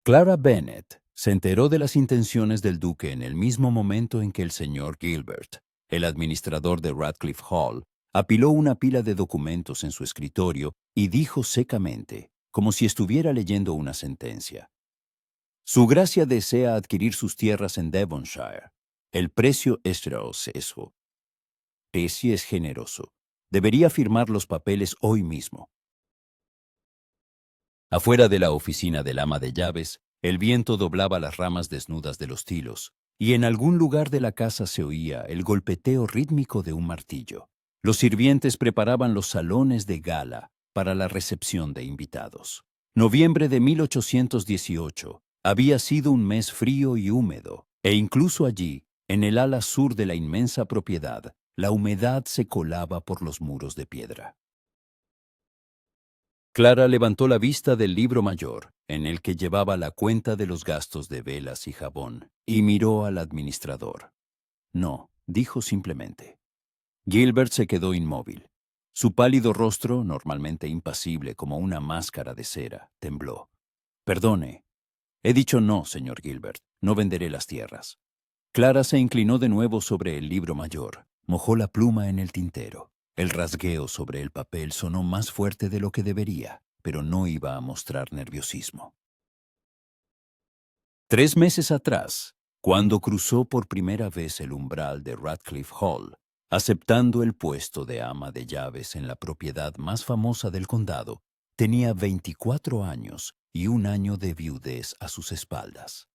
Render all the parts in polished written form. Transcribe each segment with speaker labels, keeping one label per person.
Speaker 1: Clara Bennet se enteró de las intenciones del duque en el mismo momento en que el señor Gilbert, el administrador de Radcliffe Hall, apiló una pila de documentos en su escritorio y dijo secamente, como si estuviera leyendo una sentencia: Su Gracia desea adquirir sus tierras en Devonshire. El precio es generoso. Si es generoso. Debería firmar los papeles hoy mismo. Afuera de la oficina del ama de llaves, el viento doblaba las ramas desnudas de los tilos, y en algún lugar de la casa se oía el golpeteo rítmico de un martillo. Los sirvientes preparaban los salones de gala para la recepción de invitados. Noviembre de 1818 había sido un mes frío y húmedo, e incluso allí, en el ala sur de la inmensa propiedad, la humedad se colaba por los muros de piedra. Clara levantó la vista del libro mayor, en el que llevaba la cuenta de los gastos de velas y jabón, y miró al administrador. No, dijo simplemente. Gilbert se quedó inmóvil. Su pálido rostro, normalmente impasible como una máscara de cera, tembló. Perdone. He dicho no, señor Gilbert. No venderé las tierras. Clara se inclinó de nuevo sobre el libro mayor, mojó la pluma en el tintero. El rasgueo sobre el papel sonó más fuerte de lo que debería, pero no iba a mostrar nerviosismo. 3 meses atrás, cuando cruzó por primera vez el umbral de Radcliffe Hall, aceptando el puesto de ama de llaves en la propiedad más famosa del condado, tenía 24 años y un año de viudez a sus espaldas.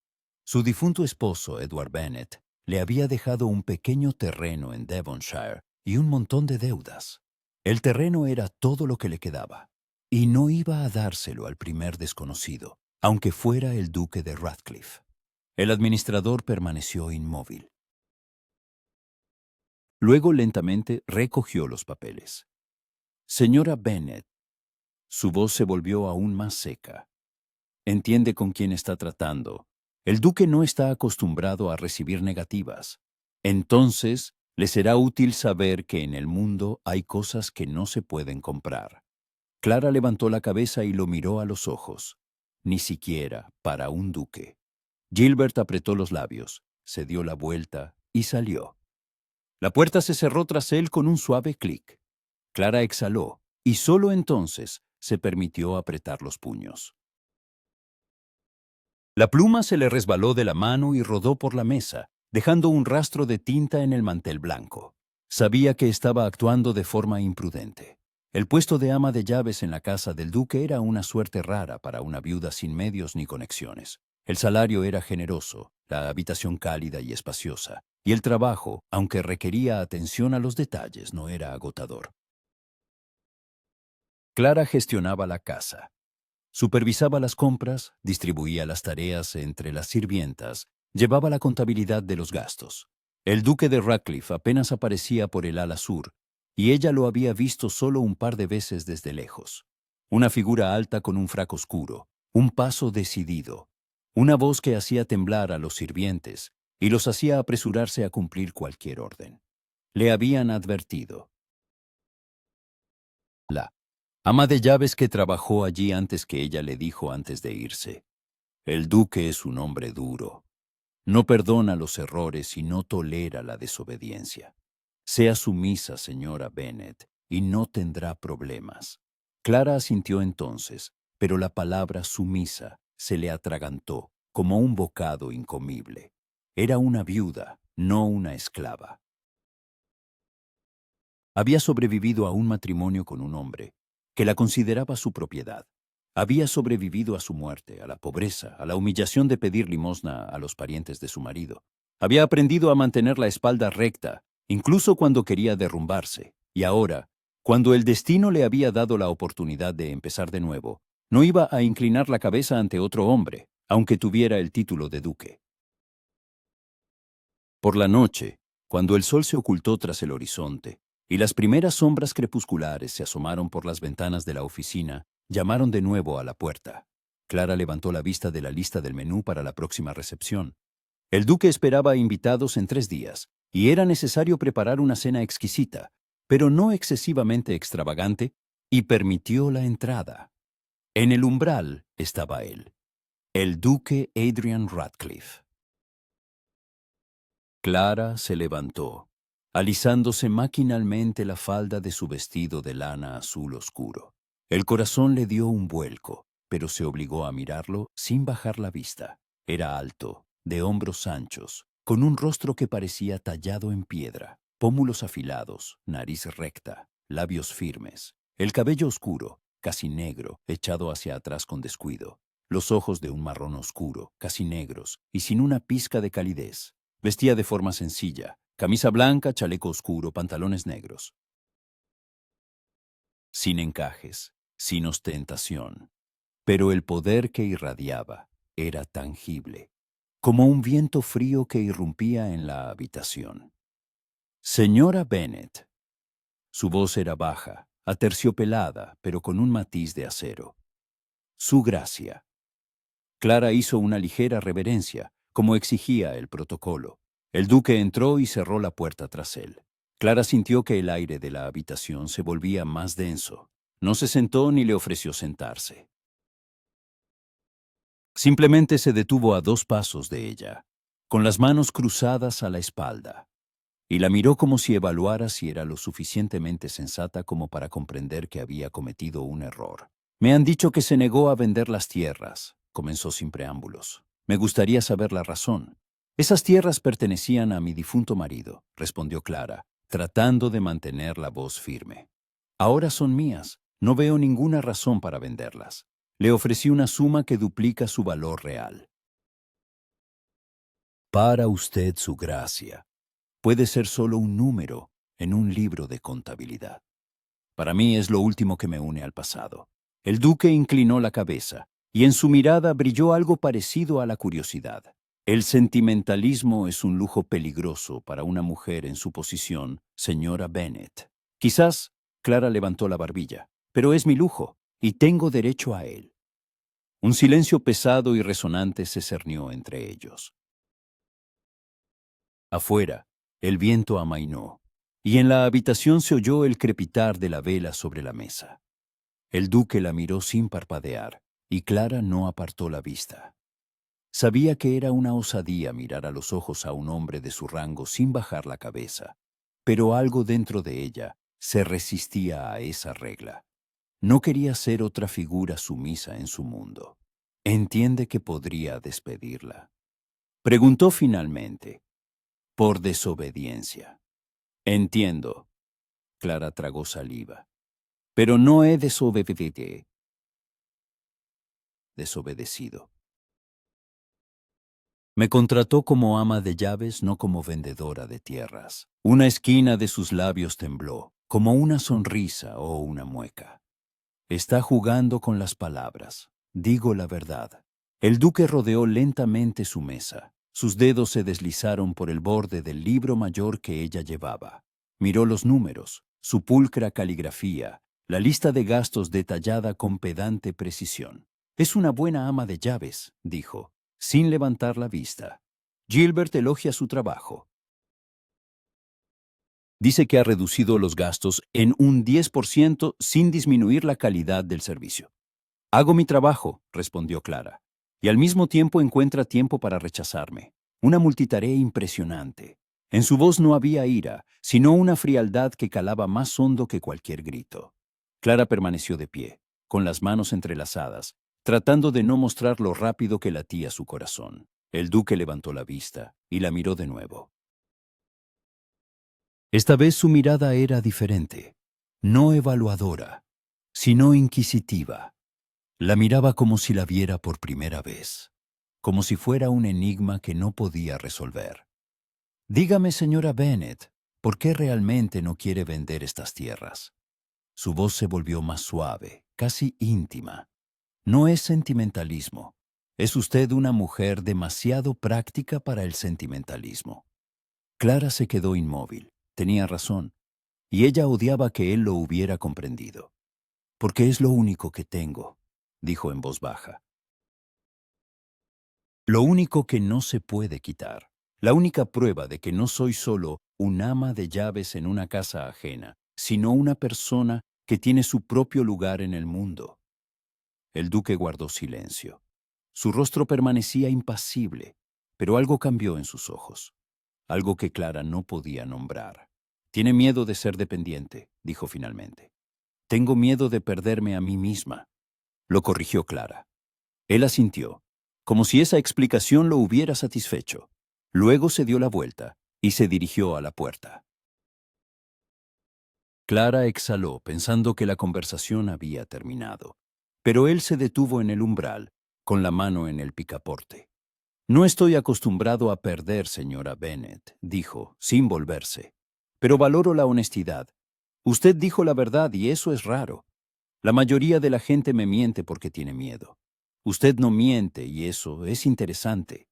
Speaker 1: Su difunto esposo, Edward Bennet, le había dejado un pequeño terreno en Devonshire y un montón de deudas. El terreno era todo lo que le quedaba, y no iba a dárselo al primer desconocido, aunque fuera el duque de Radcliffe. El administrador permaneció inmóvil. Luego lentamente recogió los papeles. Señora Bennet, su voz se volvió aún más seca. Entiende con quién está tratando. El duque no está acostumbrado a recibir negativas. Entonces, le será útil saber que en el mundo hay cosas que no se pueden comprar. Clara levantó la cabeza y lo miró a los ojos. Ni siquiera para un duque. Gilbert apretó los labios, se dio la vuelta y salió. La puerta se cerró tras él con un suave clic. Clara exhaló y solo entonces se permitió apretar los puños. La pluma se le resbaló de la mano y rodó por la mesa, dejando un rastro de tinta en el mantel blanco. Sabía que estaba actuando de forma imprudente. El puesto de ama de llaves en la casa del duque era una suerte rara para una viuda sin medios ni conexiones. El salario era generoso, la habitación cálida y espaciosa, y el trabajo, aunque requería atención a los detalles, no era agotador. Clara gestionaba la casa. Supervisaba las compras, distribuía las tareas entre las sirvientas, llevaba la contabilidad de los gastos. El duque de Radcliffe apenas aparecía por el ala sur, y ella lo había visto solo un par de veces desde lejos. Una figura alta con un frac oscuro, un paso decidido, una voz que hacía temblar a los sirvientes y los hacía apresurarse a cumplir cualquier orden. Le habían advertido. La ama de llaves que trabajó allí antes que ella le dijo antes de irse: el duque es un hombre duro. No perdona los errores y no tolera la desobediencia. Sea sumisa, señora Bennet, y no tendrá problemas. Clara asintió entonces, pero la palabra sumisa se le atragantó como un bocado incomible. Era una viuda, no una esclava. Había sobrevivido a un matrimonio con un hombre que la consideraba su propiedad. Había sobrevivido a su muerte, a la pobreza, a la humillación de pedir limosna a los parientes de su marido. Había aprendido a mantener la espalda recta, incluso cuando quería derrumbarse. Y ahora, cuando el destino le había dado la oportunidad de empezar de nuevo, no iba a inclinar la cabeza ante otro hombre, aunque tuviera el título de duque. Por la noche, cuando el sol se ocultó tras el horizonte, y las primeras sombras crepusculares se asomaron por las ventanas de la oficina, llamaron de nuevo a la puerta. Clara levantó la vista de la lista del menú para la próxima recepción. El duque esperaba invitados en 3 días, y era necesario preparar una cena exquisita, pero no excesivamente extravagante, y permitió la entrada. En el umbral estaba él. El duque Adrian Radcliffe. Clara se levantó, alisándose maquinalmente la falda de su vestido de lana azul oscuro. El corazón le dio un vuelco, pero se obligó a mirarlo sin bajar la vista. Era alto, de hombros anchos, con un rostro que parecía tallado en piedra, pómulos afilados, nariz recta, labios firmes, el cabello oscuro, casi negro, echado hacia atrás con descuido, los ojos de un marrón oscuro, casi negros, y sin una pizca de calidez. Vestía de forma sencilla, camisa blanca, chaleco oscuro, pantalones negros. Sin encajes, sin ostentación. Pero el poder que irradiaba era tangible, como un viento frío que irrumpía en la habitación. Señora Bennet. Su voz era baja, aterciopelada, pero con un matiz de acero. Su gracia. Clara hizo una ligera reverencia, como exigía el protocolo. El duque entró y cerró la puerta tras él. Clara sintió que el aire de la habitación se volvía más denso. No se sentó ni le ofreció sentarse. Simplemente se detuvo a 2 pasos de ella, con las manos cruzadas a la espalda, y la miró como si evaluara si era lo suficientemente sensata como para comprender que había cometido un error. Me han dicho que se negó a vender las tierras, comenzó sin preámbulos. Me gustaría saber la razón. Esas tierras pertenecían a mi difunto marido, respondió Clara, tratando de mantener la voz firme. Ahora son mías. No veo ninguna razón para venderlas. Le ofrecí una suma que duplica su valor real. Para usted su gracia. Puede ser solo un número en un libro de contabilidad. Para mí es lo último que me une al pasado. El duque inclinó la cabeza, y en su mirada brilló algo parecido a la curiosidad. El sentimentalismo es un lujo peligroso para una mujer en su posición, señora Bennet. Quizás, Clara levantó la barbilla, pero es mi lujo, y tengo derecho a él. Un silencio pesado y resonante se cernió entre ellos. Afuera, el viento amainó, y en la habitación se oyó el crepitar de la vela sobre la mesa. El duque la miró sin parpadear, y Clara no apartó la vista. Sabía que era una osadía mirar a los ojos a un hombre de su rango sin bajar la cabeza, pero algo dentro de ella se resistía a esa regla. No quería ser otra figura sumisa en su mundo. Entiende que podría despedirla. Preguntó finalmente, por desobediencia. Entiendo. Clara tragó saliva. Pero no he desobedecido. Me contrató como ama de llaves, no como vendedora de tierras. Una esquina de sus labios tembló, como una sonrisa o una mueca. Está jugando con las palabras. Digo la verdad. El duque rodeó lentamente su mesa. Sus dedos se deslizaron por el borde del libro mayor que ella llevaba. Miró los números, su pulcra caligrafía, la lista de gastos detallada con pedante precisión. Es una buena ama de llaves, dijo, sin levantar la vista. Gilbert elogia su trabajo. Dice que ha reducido los gastos en un 10% sin disminuir la calidad del servicio. Hago mi trabajo, respondió Clara, y al mismo tiempo encuentra tiempo para rechazarme. Una multitarea impresionante. En su voz no había ira, sino una frialdad que calaba más hondo que cualquier grito. Clara permaneció de pie, con las manos entrelazadas, tratando de no mostrar lo rápido que latía su corazón. El duque levantó la vista y la miró de nuevo. Esta vez su mirada era diferente, no evaluadora, sino inquisitiva. La miraba como si la viera por primera vez, como si fuera un enigma que no podía resolver. Dígame, señora Bennet, ¿por qué realmente no quiere vender estas tierras? Su voz se volvió más suave, casi íntima. No es sentimentalismo. Es usted una mujer demasiado práctica para el sentimentalismo. Clara se quedó inmóvil. Tenía razón, y ella odiaba que él lo hubiera comprendido. Porque es lo único que tengo, dijo en voz baja. Lo único que no se puede quitar. La única prueba de que no soy solo un ama de llaves en una casa ajena, sino una persona que tiene su propio lugar en el mundo. El duque guardó silencio. Su rostro permanecía impasible, pero algo cambió en sus ojos, algo que Clara no podía nombrar. «Tiene miedo de ser dependiente», dijo finalmente. «Tengo miedo de perderme a mí misma», lo corrigió Clara. Él asintió, como si esa explicación lo hubiera satisfecho. Luego se dio la vuelta y se dirigió a la puerta. Clara exhaló, pensando que la conversación había terminado, pero él se detuvo en el umbral, con la mano en el picaporte. «No estoy acostumbrado a perder, señora Bennet», dijo, sin volverse. «Pero valoro la honestidad. Usted dijo la verdad y eso es raro. La mayoría de la gente me miente porque tiene miedo. Usted no miente y eso es interesante».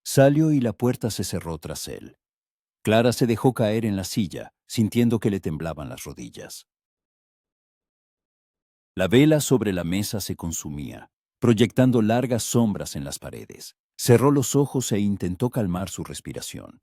Speaker 1: Salió y la puerta se cerró tras él. Clara se dejó caer en la silla, sintiendo que le temblaban las rodillas. La vela sobre la mesa se consumía, proyectando largas sombras en las paredes. Cerró los ojos e intentó calmar su respiración.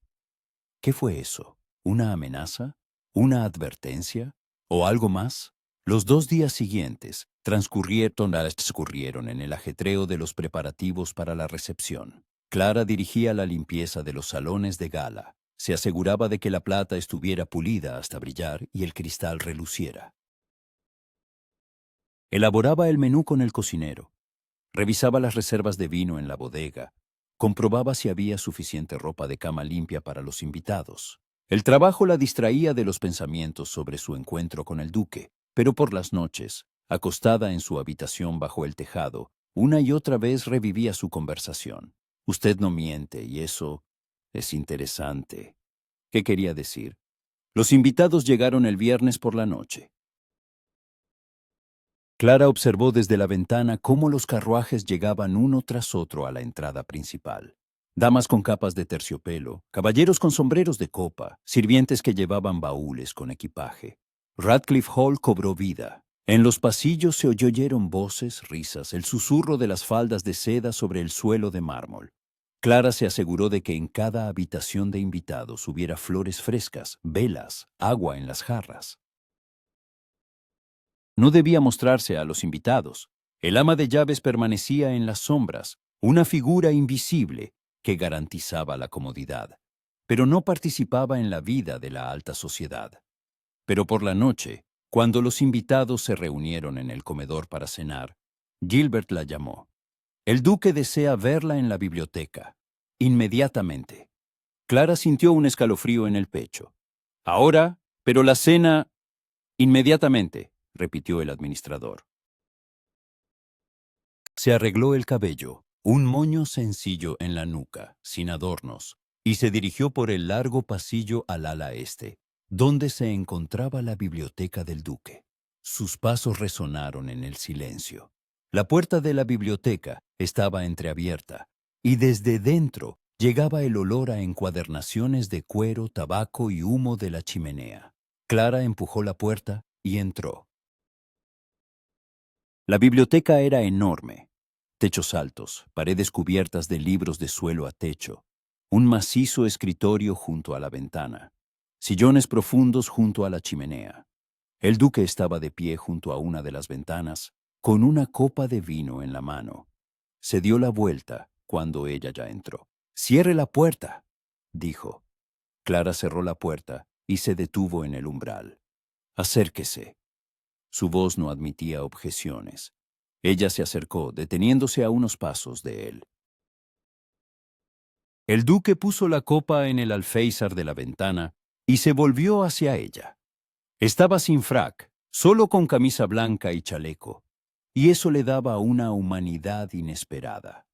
Speaker 1: ¿Qué fue eso? ¿Una amenaza? ¿Una advertencia? ¿O algo más? Los 2 días siguientes transcurrieron en el ajetreo de los preparativos para la recepción. Clara dirigía la limpieza de los salones de gala. Se aseguraba de que la plata estuviera pulida hasta brillar y el cristal reluciera. Elaboraba el menú con el cocinero. Revisaba las reservas de vino en la bodega. Comprobaba si había suficiente ropa de cama limpia para los invitados. El trabajo la distraía de los pensamientos sobre su encuentro con el duque, pero por las noches, acostada en su habitación bajo el tejado, una y otra vez revivía su conversación. «Usted no miente y eso es interesante». ¿Qué quería decir? Los invitados llegaron el viernes por la noche. Clara observó desde la ventana cómo los carruajes llegaban uno tras otro a la entrada principal. Damas con capas de terciopelo, caballeros con sombreros de copa, sirvientes que llevaban baúles con equipaje. Radcliffe Hall cobró vida. En los pasillos se oyeron voces, risas, el susurro de las faldas de seda sobre el suelo de mármol. Clara se aseguró de que en cada habitación de invitados hubiera flores frescas, velas, agua en las jarras. No debía mostrarse a los invitados. El ama de llaves permanecía en las sombras, una figura invisible que garantizaba la comodidad, pero no participaba en la vida de la alta sociedad. Pero por la noche, cuando los invitados se reunieron en el comedor para cenar, Gilbert la llamó. «El duque desea verla en la biblioteca. Inmediatamente». Clara sintió un escalofrío en el pecho. «Ahora, pero la cena...» «Inmediatamente», repitió el administrador. Se arregló el cabello, un moño sencillo en la nuca, sin adornos, y se dirigió por el largo pasillo al ala este, donde se encontraba la biblioteca del duque. Sus pasos resonaron en el silencio. La puerta de la biblioteca estaba entreabierta, y desde dentro llegaba el olor a encuadernaciones de cuero, tabaco y humo de la chimenea. Clara empujó la puerta y entró. La biblioteca era enorme. Techos altos, paredes cubiertas de libros de suelo a techo, un macizo escritorio junto a la ventana, sillones profundos junto a la chimenea. El duque estaba de pie junto a una de las ventanas, con una copa de vino en la mano. Se dio la vuelta cuando ella ya entró. «Cierre la puerta», dijo. Clara cerró la puerta y se detuvo en el umbral. «Acérquese». Su voz no admitía objeciones. Ella se acercó, deteniéndose a unos pasos de él. El duque puso la copa en el alféizar de la ventana y se volvió hacia ella. Estaba sin frac, solo con camisa blanca y chaleco, y eso le daba una humanidad inesperada.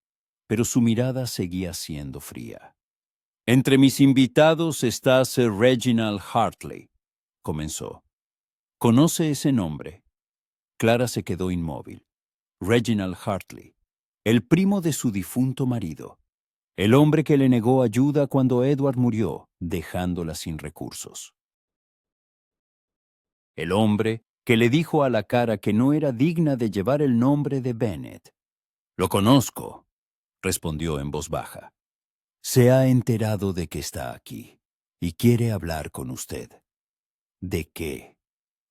Speaker 1: Pero su mirada seguía siendo fría. «Entre mis invitados está Sir Reginald Hartley», comenzó. «¿Conoce ese nombre?» Clara se quedó inmóvil. Reginald Hartley, el primo de su difunto marido, el hombre que le negó ayuda cuando Edward murió, dejándola sin recursos. El hombre que le dijo a la cara que no era digna de llevar el nombre de Bennet. «Lo conozco», respondió en voz baja. «Se ha enterado de que está aquí y quiere hablar con usted». «¿De qué?»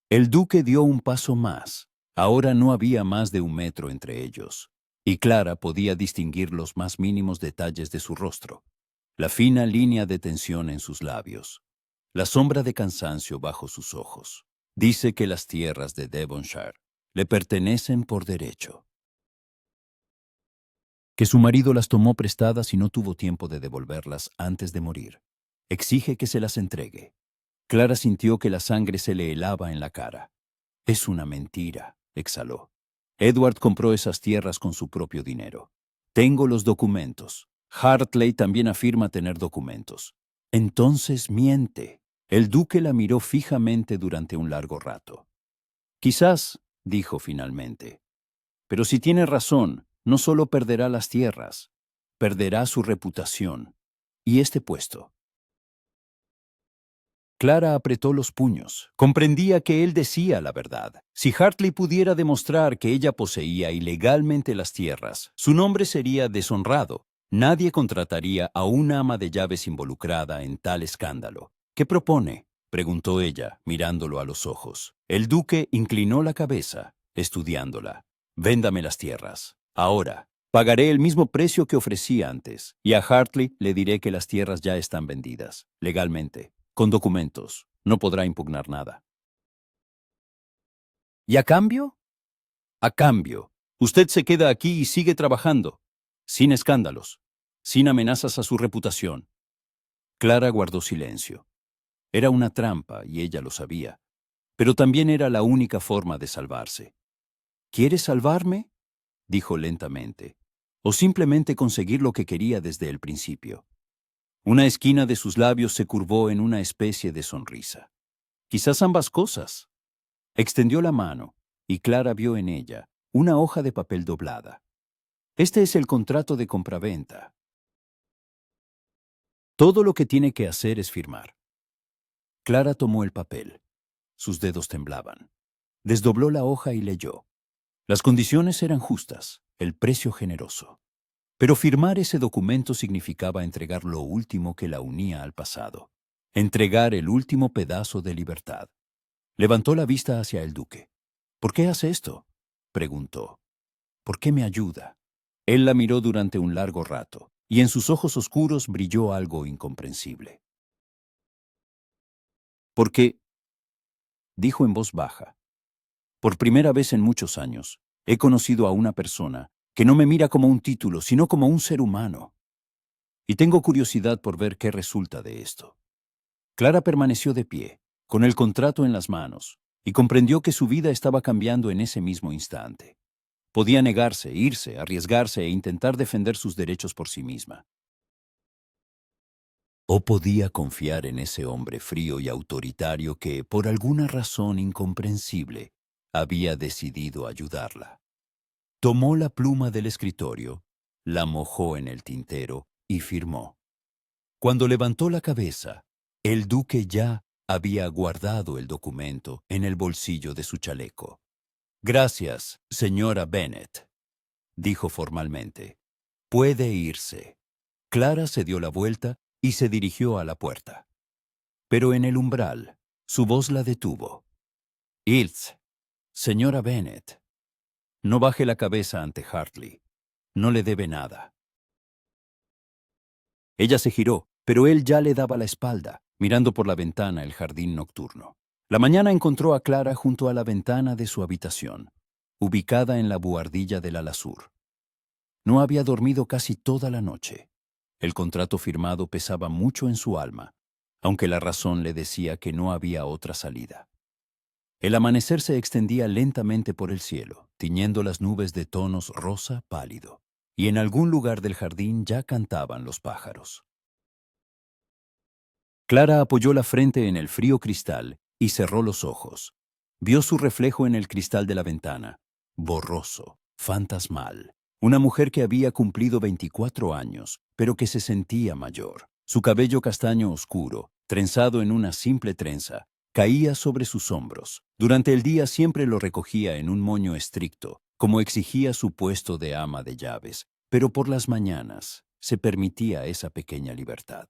Speaker 1: El duque dio un paso más. Ahora no había más de 1 metro entre ellos. y Clara podía distinguir los más mínimos detalles de su rostro, la fina línea de tensión en sus labios, la sombra de cansancio bajo sus ojos. Dice que las tierras de Devonshire le pertenecen por derecho, que su marido las tomó prestadas y no tuvo tiempo de devolverlas antes de morir. Exige que se las entregue. Clara sintió que la sangre se le helaba en la cara. Es una mentira, exhaló. Edward compró esas tierras con su propio dinero. Tengo los documentos. Hartley también afirma tener documentos. Entonces miente. El duque la miró fijamente durante un largo rato. Quizás, dijo finalmente. Pero si tiene razón, no solo perderá las tierras, perderá su reputación y este puesto. Clara apretó los puños. Comprendía que él decía la verdad. Si Hartley pudiera demostrar que ella poseía ilegalmente las tierras, su nombre sería deshonrado. Nadie contrataría a una ama de llaves involucrada en tal escándalo. ¿Qué propone?, preguntó ella, mirándolo a los ojos. El duque inclinó la cabeza, estudiándola. Véndame las tierras. Ahora. Pagaré el mismo precio que ofrecí antes, y a Hartley le diré que las tierras ya están vendidas, legalmente. Con documentos. No podrá impugnar nada. ¿Y a cambio? A cambio, usted se queda aquí y sigue trabajando, sin escándalos, sin amenazas a su reputación. Clara guardó silencio. Era una trampa y ella lo sabía, pero también era la única forma de salvarse. ¿Quieres salvarme?, dijo lentamente, o simplemente conseguir lo que quería desde el principio. Una esquina de sus labios se curvó en una especie de sonrisa. Quizás ambas cosas. Extendió la mano, y Clara vio en ella una hoja de papel doblada. Este es el contrato de compraventa. Todo lo que tiene que hacer es firmar. Clara tomó el papel. Sus dedos temblaban. Desdobló la hoja y leyó. Las condiciones eran justas, el precio generoso. Pero firmar ese documento significaba entregar lo último que la unía al pasado. Entregar el último pedazo de libertad. Levantó la vista hacia el duque. ¿Por qué hace esto?, preguntó. ¿Por qué me ayuda? Él la miró durante un largo rato, y en sus ojos oscuros brilló algo incomprensible. Porque, dijo en voz baja, por primera vez en muchos años, he conocido a una persona que no me mira como un título, sino como un ser humano. Y tengo curiosidad por ver qué resulta de esto. Clara permaneció de pie, con el contrato en las manos, y comprendió que su vida estaba cambiando en ese mismo instante. Podía negarse, irse, arriesgarse e intentar defender sus derechos por sí misma. O podía confiar en ese hombre frío y autoritario que, por alguna razón incomprensible, había decidido ayudarla. Tomó la pluma del escritorio, la mojó en el tintero y firmó. Cuando levantó la cabeza, el duque ya había guardado el documento en el bolsillo de su chaleco. «Gracias, señora Bennet», dijo formalmente. «Puede irse». Clara se dio la vuelta y se dirigió a la puerta. Pero en el umbral, su voz la detuvo. «Ilse, señora Bennet, no baje la cabeza ante Hartley. No le debe nada». Ella se giró, pero él ya le daba la espalda, mirando por la ventana el jardín nocturno. La mañana encontró a Clara junto a la ventana de su habitación, ubicada en la buhardilla del alasur. No había dormido casi toda la noche. El contrato firmado pesaba mucho en su alma, aunque la razón le decía que no había otra salida. El amanecer se extendía lentamente por el cielo, tiñendo las nubes de tonos rosa pálido, y en algún lugar del jardín ya cantaban los pájaros. Clara apoyó la frente en el frío cristal y cerró los ojos. Vio su reflejo en el cristal de la ventana, borroso, fantasmal. Una mujer que había cumplido 24 años, pero que se sentía mayor. Su cabello castaño oscuro, trenzado en una simple trenza, caía sobre sus hombros. Durante el día siempre lo recogía en un moño estricto, como exigía su puesto de ama de llaves, pero por las mañanas se permitía esa pequeña libertad.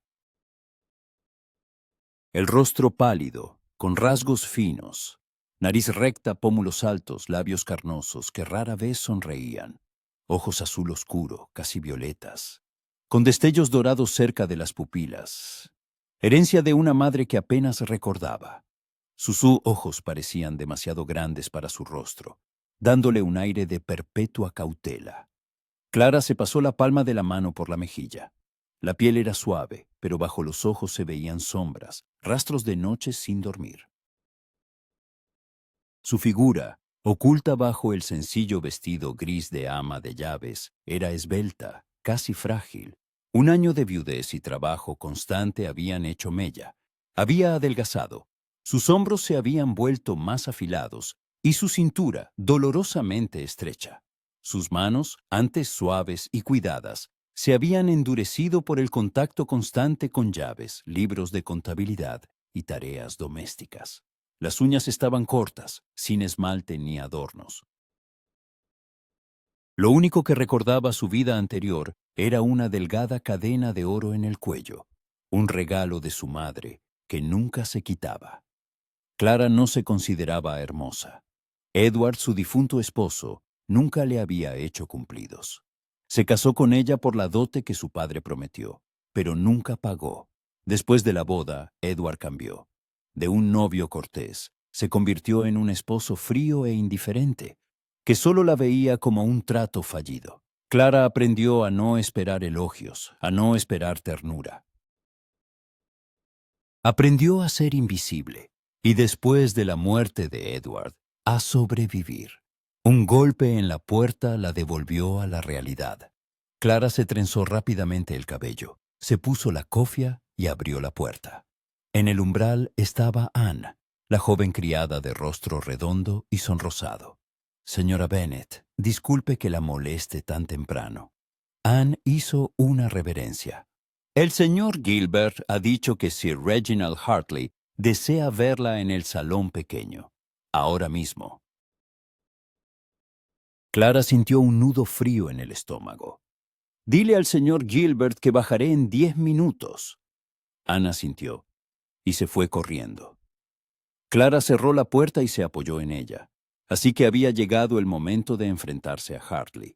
Speaker 1: El rostro pálido, con rasgos finos, nariz recta, pómulos altos, labios carnosos que rara vez sonreían. ojos azul oscuro, casi violetas, con destellos dorados cerca de las pupilas, herencia de una madre que apenas recordaba. Sus ojos parecían demasiado grandes para su rostro, dándole un aire de perpetua cautela. Clara se pasó la palma de la mano por la mejilla. La piel era suave, pero bajo los ojos se veían sombras, rastros de noches sin dormir. Su figura, oculta bajo el sencillo vestido gris de ama de llaves, era esbelta, casi frágil. Un año de viudez y trabajo constante habían hecho mella. Había adelgazado. Sus hombros se habían vuelto más afilados y su cintura dolorosamente estrecha. Sus manos, antes suaves y cuidadas, se habían endurecido por el contacto constante con llaves, libros de contabilidad y tareas domésticas. Las uñas estaban cortas, sin esmalte ni adornos. Lo único que recordaba su vida anterior era una delgada cadena de oro en el cuello, un regalo de su madre que nunca se quitaba. Clara no se consideraba hermosa. Edward, su difunto esposo, nunca le había hecho cumplidos. Se casó con ella por la dote que su padre prometió, pero nunca pagó. Después de la boda, Edward cambió. De un novio cortés, se convirtió en un esposo frío e indiferente, que solo la veía como un trato fallido. Clara aprendió a no esperar elogios, a no esperar ternura. Aprendió a ser invisible, y después de la muerte de Edward, a sobrevivir. Un golpe en la puerta la devolvió a la realidad. Clara se trenzó rápidamente el cabello, se puso la cofia y abrió la puerta. En el umbral estaba Anne, la joven criada de rostro redondo y sonrosado. Señora Bennet, disculpe que la moleste tan temprano. Anne hizo una reverencia. El señor Gilbert ha dicho que Sir Reginald Hartley desea verla en el salón pequeño, ahora mismo. Clara sintió un nudo frío en el estómago. Dile al señor Gilbert que bajaré en 10 minutos. Ana sintió y se fue corriendo. Clara cerró la puerta y se apoyó en ella, así que había llegado el momento de enfrentarse a Hartley.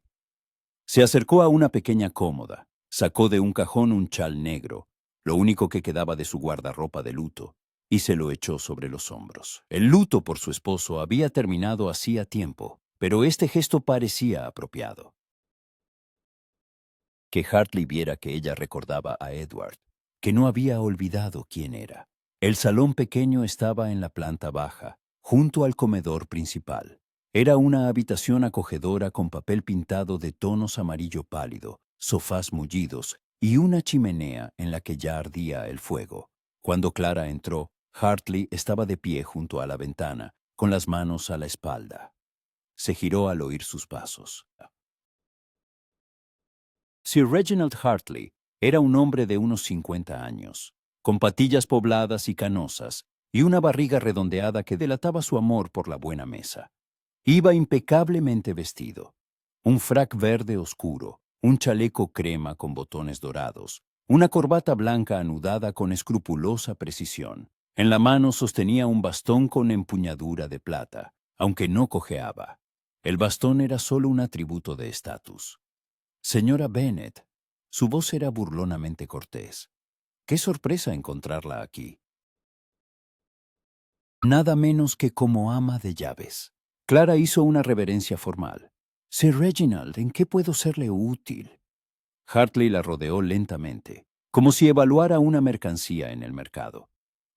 Speaker 1: Se acercó a una pequeña cómoda, sacó de un cajón un chal negro, lo único que quedaba de su guardarropa de luto, y se lo echó sobre los hombros. El luto por su esposo había terminado hacía tiempo, pero este gesto parecía apropiado. Que Hartley viera que ella recordaba a Edward, que no había olvidado quién era. El salón pequeño estaba en la planta baja, junto al comedor principal. Era una habitación acogedora con papel pintado de tonos amarillo pálido, sofás mullidos y una chimenea en la que ya ardía el fuego. Cuando Clara entró, Hartley estaba de pie junto a la ventana, con las manos a la espalda. Se giró al oír sus pasos. Sir Reginald Hartley era un hombre de unos 50 años, con patillas pobladas y canosas, y una barriga redondeada que delataba su amor por la buena mesa. Iba impecablemente vestido. Un frac verde oscuro, un chaleco crema con botones dorados, una corbata blanca anudada con escrupulosa precisión. En la mano sostenía un bastón con empuñadura de plata, aunque no cojeaba. El bastón era solo un atributo de estatus. Señora Bennet, su voz era burlonamente cortés. Qué sorpresa encontrarla aquí. Nada menos que como ama de llaves. Clara hizo una reverencia formal. Sir Reginald, ¿en qué puedo serle útil? Hartley la rodeó lentamente, como si evaluara una mercancía en el mercado.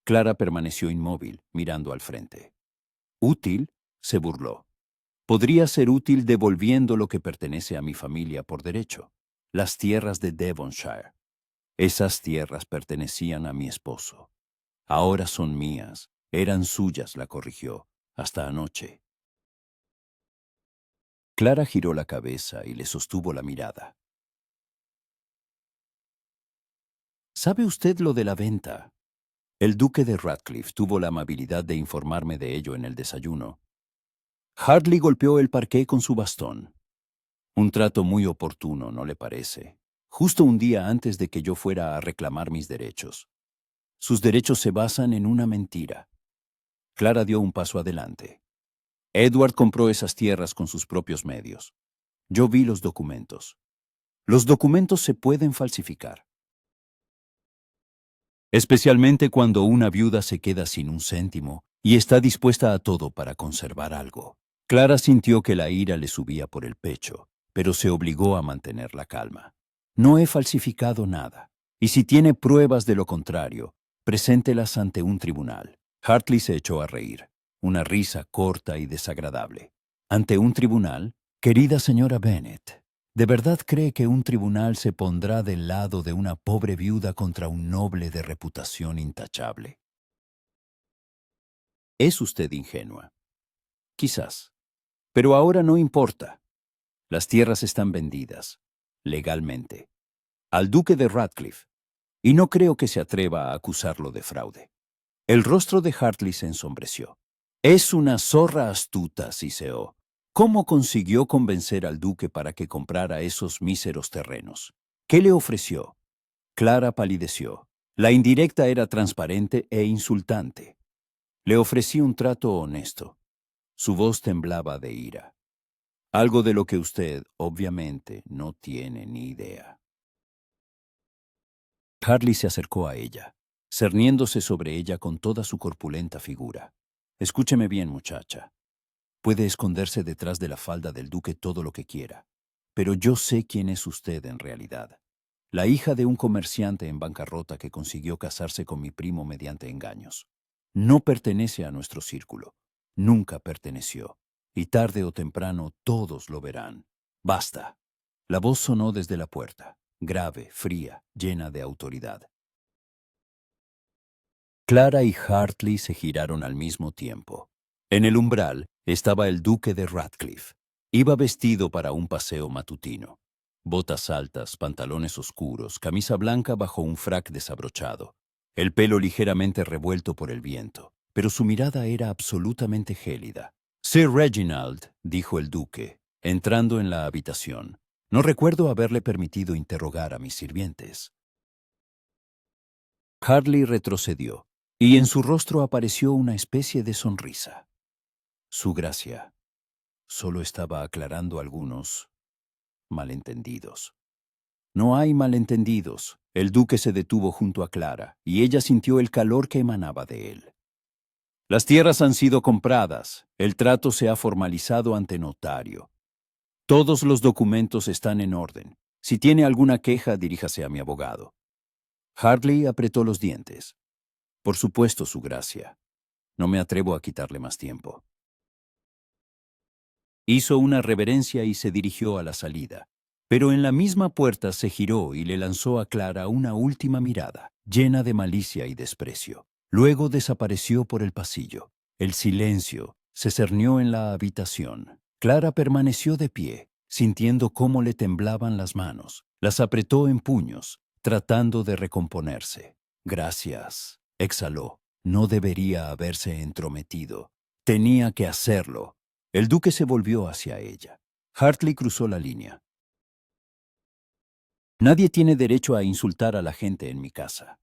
Speaker 1: Clara permaneció inmóvil, mirando al frente. ¿Útil? Se burló. Podría ser útil devolviendo lo que pertenece a mi familia por derecho, las tierras de Devonshire. Esas tierras pertenecían a mi esposo. Ahora son mías, eran suyas, la corrigió, hasta anoche. Clara giró la cabeza y le sostuvo la mirada. ¿Sabe usted lo de la venta? El duque de Radcliffe tuvo la amabilidad de informarme de ello en el desayuno. Hartley golpeó el parqué con su bastón. Un trato muy oportuno, ¿no le parece? Justo un día antes de que yo fuera a reclamar mis derechos. Sus derechos se basan en una mentira. Clara dio un paso adelante. Edward compró esas tierras con sus propios medios. Yo vi los documentos. Los documentos se pueden falsificar. Especialmente cuando una viuda se queda sin un céntimo y está dispuesta a todo para conservar algo. Clara sintió que la ira le subía por el pecho, pero se obligó a mantener la calma. No he falsificado nada, y si tiene pruebas de lo contrario, preséntelas ante un tribunal. Hartley se echó a reír, una risa corta y desagradable. ¿Ante un tribunal? Querida señora Bennet, ¿de verdad cree que un tribunal se pondrá del lado de una pobre viuda contra un noble de reputación intachable? Es usted ingenua. Quizás. Pero ahora no importa. Las tierras están vendidas, legalmente, al duque de Radcliffe, y no creo que se atreva a acusarlo de fraude. El rostro de Hartley se ensombreció. Es una zorra astuta, siseó. ¿Cómo consiguió convencer al duque para que comprara esos míseros terrenos? ¿Qué le ofreció? Clara palideció. La indirecta era transparente e insultante. Le ofrecí un trato honesto. Su voz temblaba de ira. Algo de lo que usted, obviamente, no tiene ni idea. Hartley se acercó a ella, cerniéndose sobre ella con toda su corpulenta figura. Escúcheme bien, muchacha. Puede esconderse detrás de la falda del duque todo lo que quiera, pero yo sé quién es usted en realidad. La hija de un comerciante en bancarrota que consiguió casarse con mi primo mediante engaños. No pertenece a nuestro círculo. Nunca perteneció. Y tarde o temprano todos lo verán. Basta. La voz sonó desde la puerta, grave, fría, llena de autoridad. Clara y Hartley se giraron al mismo tiempo. En el umbral estaba el duque de Radcliffe. Iba vestido para un paseo matutino. Botas altas, pantalones oscuros, camisa blanca bajo un frac desabrochado. El pelo ligeramente revuelto por el viento, pero su mirada era absolutamente gélida. Sir Reginald, dijo el duque, entrando en la habitación. No recuerdo haberle permitido interrogar a mis sirvientes. Hartley retrocedió, y en su rostro apareció una especie de sonrisa. Su gracia solo estaba aclarando algunos malentendidos. No hay malentendidos. El duque se detuvo junto a Clara, y ella sintió el calor que emanaba de él. Las tierras han sido compradas. El trato se ha formalizado ante notario. Todos los documentos están en orden. Si tiene alguna queja, diríjase a mi abogado. Hartley apretó los dientes. Por supuesto, su gracia. No me atrevo a quitarle más tiempo. Hizo una reverencia y se dirigió a la salida, pero en la misma puerta se giró y le lanzó a Clara una última mirada, llena de malicia y desprecio. Luego desapareció por el pasillo. El silencio se cernió en la habitación. Clara permaneció de pie, sintiendo cómo le temblaban las manos. Las apretó en puños, tratando de recomponerse. Gracias, exhaló. No debería haberse entrometido. Tenía que hacerlo. El duque se volvió hacia ella. Hartley cruzó la línea. Nadie tiene derecho a insultar a la gente en mi casa.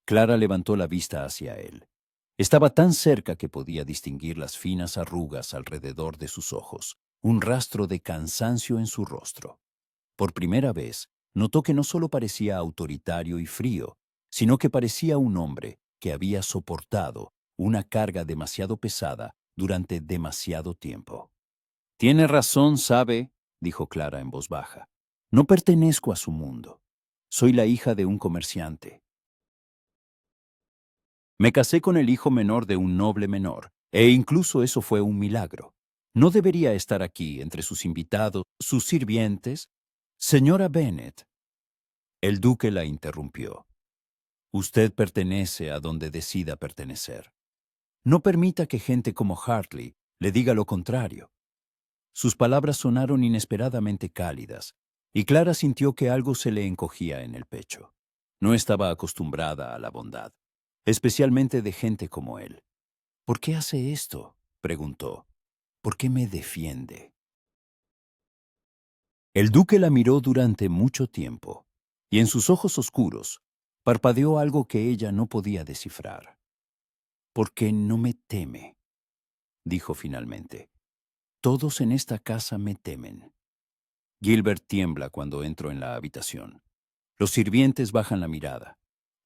Speaker 1: Clara levantó la vista hacia él. Estaba tan cerca que podía distinguir las finas arrugas alrededor de sus ojos, un rastro de cansancio en su rostro. Por primera vez, notó que no solo parecía autoritario y frío, sino que parecía un hombre que había soportado una carga demasiado pesada durante demasiado tiempo. Tiene razón, sabe, dijo Clara en voz baja. No pertenezco a su mundo. Soy la hija de un comerciante. Me casé con el hijo menor de un noble menor, e incluso eso fue un milagro. No debería estar aquí entre sus invitados, sus sirvientes. Señora Bennet. El duque la interrumpió. Usted pertenece a donde decida pertenecer. No permita que gente como Hartley le diga lo contrario. Sus palabras sonaron inesperadamente cálidas, y Clara sintió que algo se le encogía en el pecho. No estaba acostumbrada a la bondad, especialmente de gente como él. ¿Por qué hace esto?, preguntó. ¿Por qué me defiende? El duque la miró durante mucho tiempo, y en sus ojos oscuros parpadeó algo que ella no podía descifrar. «¿Por qué no me teme?», dijo finalmente. «Todos en esta casa me temen. Gilbert tiembla cuando entro en la habitación. Los sirvientes bajan la mirada.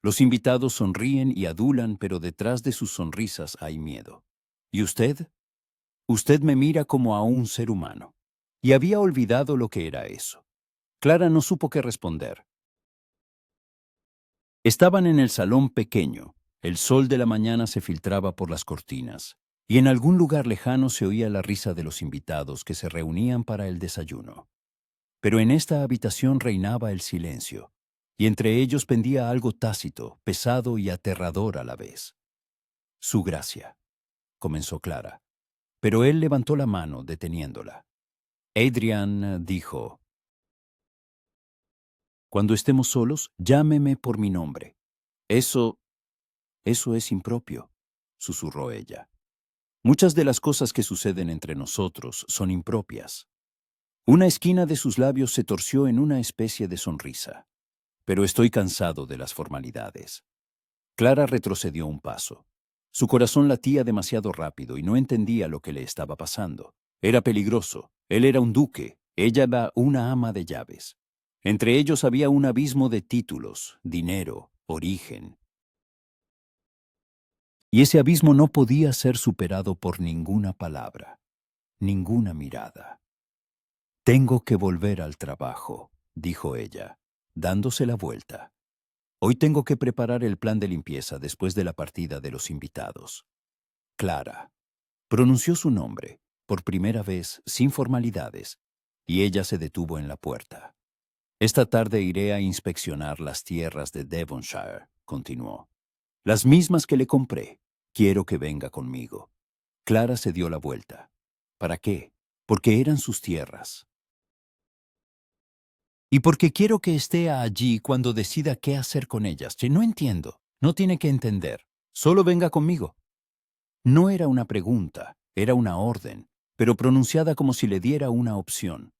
Speaker 1: Los invitados sonríen y adulan, pero detrás de sus sonrisas hay miedo. ¿Y usted? Usted me mira como a un ser humano. Y había olvidado lo que era eso. Clara no supo qué responder. Estaban en el salón pequeño. El sol de la mañana se filtraba por las cortinas, y en algún lugar lejano se oía la risa de los invitados que se reunían para el desayuno. Pero en esta habitación reinaba el silencio, y entre ellos pendía algo tácito, pesado y aterrador a la vez. Su gracia, comenzó Clara, pero él levantó la mano deteniéndola. Adrian dijo: Cuando estemos solos, llámeme por mi nombre. Eso es impropio, susurró ella. Muchas de las cosas que suceden entre nosotros son impropias. Una esquina de sus labios se torció en una especie de sonrisa. Pero estoy cansado de las formalidades. Clara retrocedió un paso. Su corazón latía demasiado rápido y no entendía lo que le estaba pasando. Era peligroso. Él era un duque. Ella era una ama de llaves. Entre ellos había un abismo de títulos, dinero, origen. Y ese abismo no podía ser superado por ninguna palabra, ninguna mirada. Tengo que volver al trabajo, dijo ella, dándose la vuelta. Hoy tengo que preparar el plan de limpieza después de la partida de los invitados. Clara. Pronunció su nombre, por primera vez, sin formalidades, y ella se detuvo en la puerta. Esta tarde iré a inspeccionar las tierras de Devonshire, continuó. Las mismas que le compré. Quiero que venga conmigo. Clara se dio la vuelta. ¿Para qué? Porque eran sus tierras. Y porque quiero que esté allí cuando decida qué hacer con ellas. Que no entiendo. No tiene que entender. Solo venga conmigo. No era una pregunta, era una orden, pero pronunciada como si le diera una opción.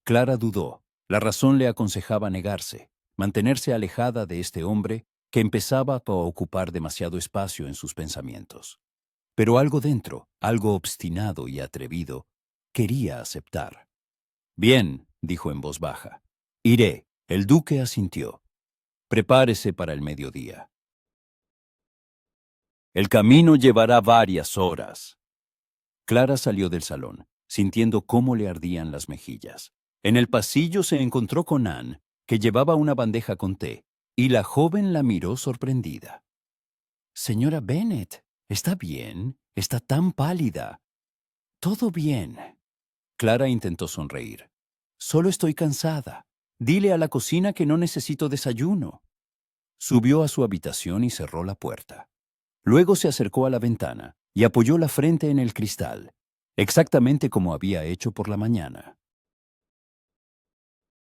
Speaker 1: Clara dudó. La razón le aconsejaba negarse, mantenerse alejada de este hombre que empezaba a ocupar demasiado espacio en sus pensamientos. Pero algo dentro, algo obstinado y atrevido, quería aceptar. Bien, dijo en voz baja. Iré. El duque asintió. Prepárese para el mediodía. El camino llevará varias horas. Clara salió del salón, sintiendo cómo le ardían las mejillas. En el pasillo se encontró con Anne, que llevaba una bandeja con té, y la joven la miró sorprendida. Señora Bennet, ¿está bien? Está tan pálida. Todo bien. Clara intentó sonreír. Solo estoy cansada. Dile a la cocina que no necesito desayuno. Subió a su habitación y cerró la puerta. Luego se acercó a la ventana y apoyó la frente en el cristal, exactamente como había hecho por la mañana.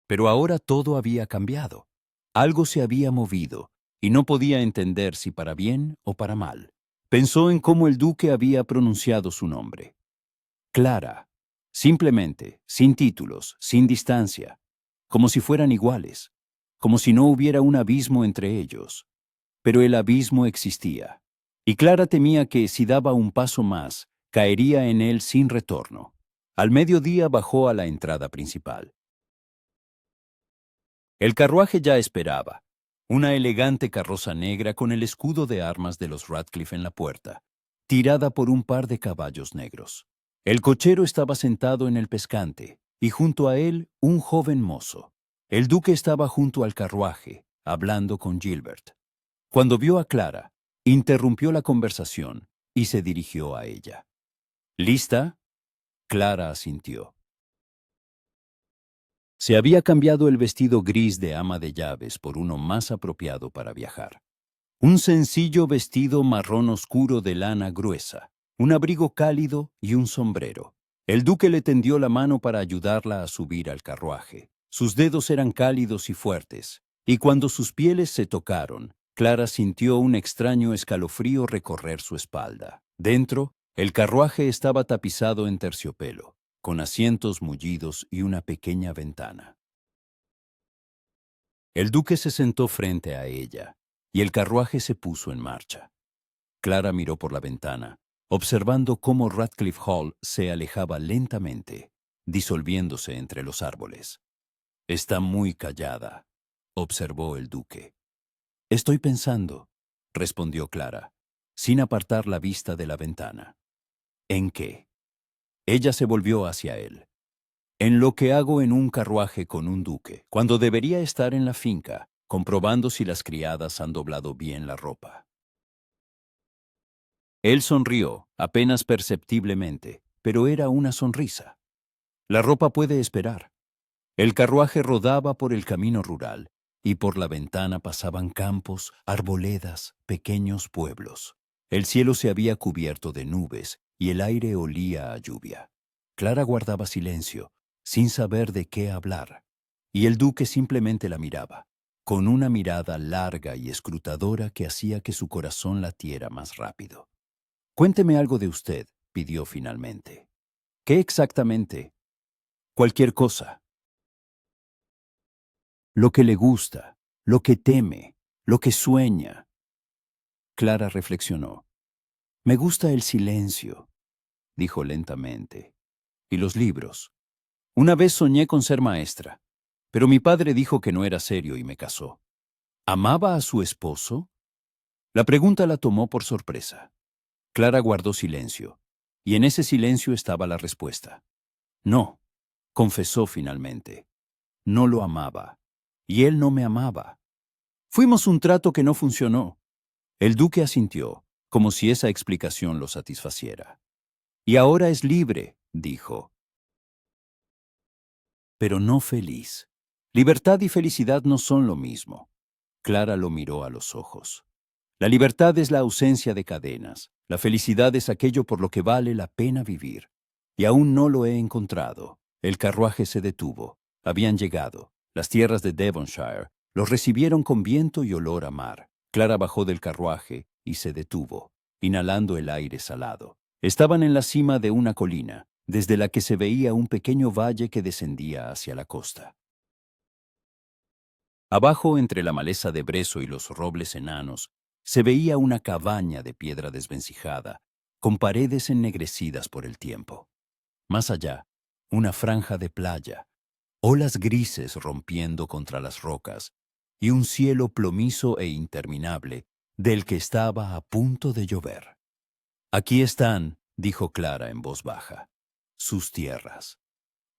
Speaker 1: Pero ahora todo había cambiado. Algo se había movido, y no podía entender si para bien o para mal. Pensó en cómo el duque había pronunciado su nombre. Clara. Simplemente, sin títulos, sin distancia, como si fueran iguales, como si no hubiera un abismo entre ellos. Pero el abismo existía, y Clara temía que, si daba un paso más, caería en él sin retorno. Al mediodía bajó a la entrada principal. El carruaje ya esperaba, una elegante carroza negra con el escudo de armas de los Radcliffe en la puerta, tirada por un par de caballos negros. El cochero estaba sentado en el pescante, y junto a él un joven mozo. El duque estaba junto al carruaje, hablando con Gilbert. Cuando vio a Clara, interrumpió la conversación y se dirigió a ella. ¿Lista? Clara asintió. Se había cambiado el vestido gris de ama de llaves por uno más apropiado para viajar. Un sencillo vestido marrón oscuro de lana gruesa, un abrigo cálido y un sombrero. El duque le tendió la mano para ayudarla a subir al carruaje. Sus dedos eran cálidos y fuertes, y cuando sus pieles se tocaron, Clara sintió un extraño escalofrío recorrer su espalda. Dentro, el carruaje estaba tapizado en terciopelo, con asientos mullidos y una pequeña ventana. El duque se sentó frente a ella, y el carruaje se puso en marcha. Clara miró por la ventana, observando cómo Radcliffe Hall se alejaba lentamente, disolviéndose entre los árboles. Está muy callada, observó el duque. Estoy pensando, respondió Clara, sin apartar la vista de la ventana. ¿En qué? Ella se volvió hacia él. En lo que hago en un carruaje con un duque, cuando debería estar en la finca, comprobando si las criadas han doblado bien la ropa. Él sonrió, apenas perceptiblemente, pero era una sonrisa. La ropa puede esperar. El carruaje rodaba por el camino rural, y por la ventana pasaban campos, arboledas, pequeños pueblos. El cielo se había cubierto de nubes y el aire olía a lluvia. Clara guardaba silencio, sin saber de qué hablar, y el duque simplemente la miraba, con una mirada larga y escrutadora que hacía que su corazón latiera más rápido. «Cuénteme algo de usted», pidió finalmente. «¿Qué exactamente?» «Cualquier cosa. Lo que le gusta, lo que teme, lo que sueña». Clara reflexionó. «Me gusta el silencio», dijo lentamente. «Y los libros. Una vez soñé con ser maestra, pero mi padre dijo que no era serio y me casó». ¿Amaba a su esposo? La pregunta la tomó por sorpresa. Clara guardó silencio, y en ese silencio estaba la respuesta. No, confesó finalmente. No lo amaba, y él no me amaba. Fuimos un trato que no funcionó. El duque asintió, como si esa explicación lo satisfaciera. Y ahora es libre, dijo. Pero no feliz. Libertad y felicidad no son lo mismo. Clara lo miró a los ojos. La libertad es la ausencia de cadenas. La felicidad es aquello por lo que vale la pena vivir. Y aún no lo he encontrado. El carruaje se detuvo. Habían llegado. Las tierras de Devonshire los recibieron con viento y olor a mar. Clara bajó del carruaje y se detuvo, inhalando el aire salado. Estaban en la cima de una colina, desde la que se veía un pequeño valle que descendía hacia la costa. Abajo, entre la maleza de brezo y los robles enanos, se veía una cabaña de piedra desvencijada, con paredes ennegrecidas por el tiempo. Más allá, una franja de playa, olas grises rompiendo contra las rocas, y un cielo plomizo e interminable, del que estaba a punto de llover. «Aquí están», dijo Clara en voz baja, «sus tierras».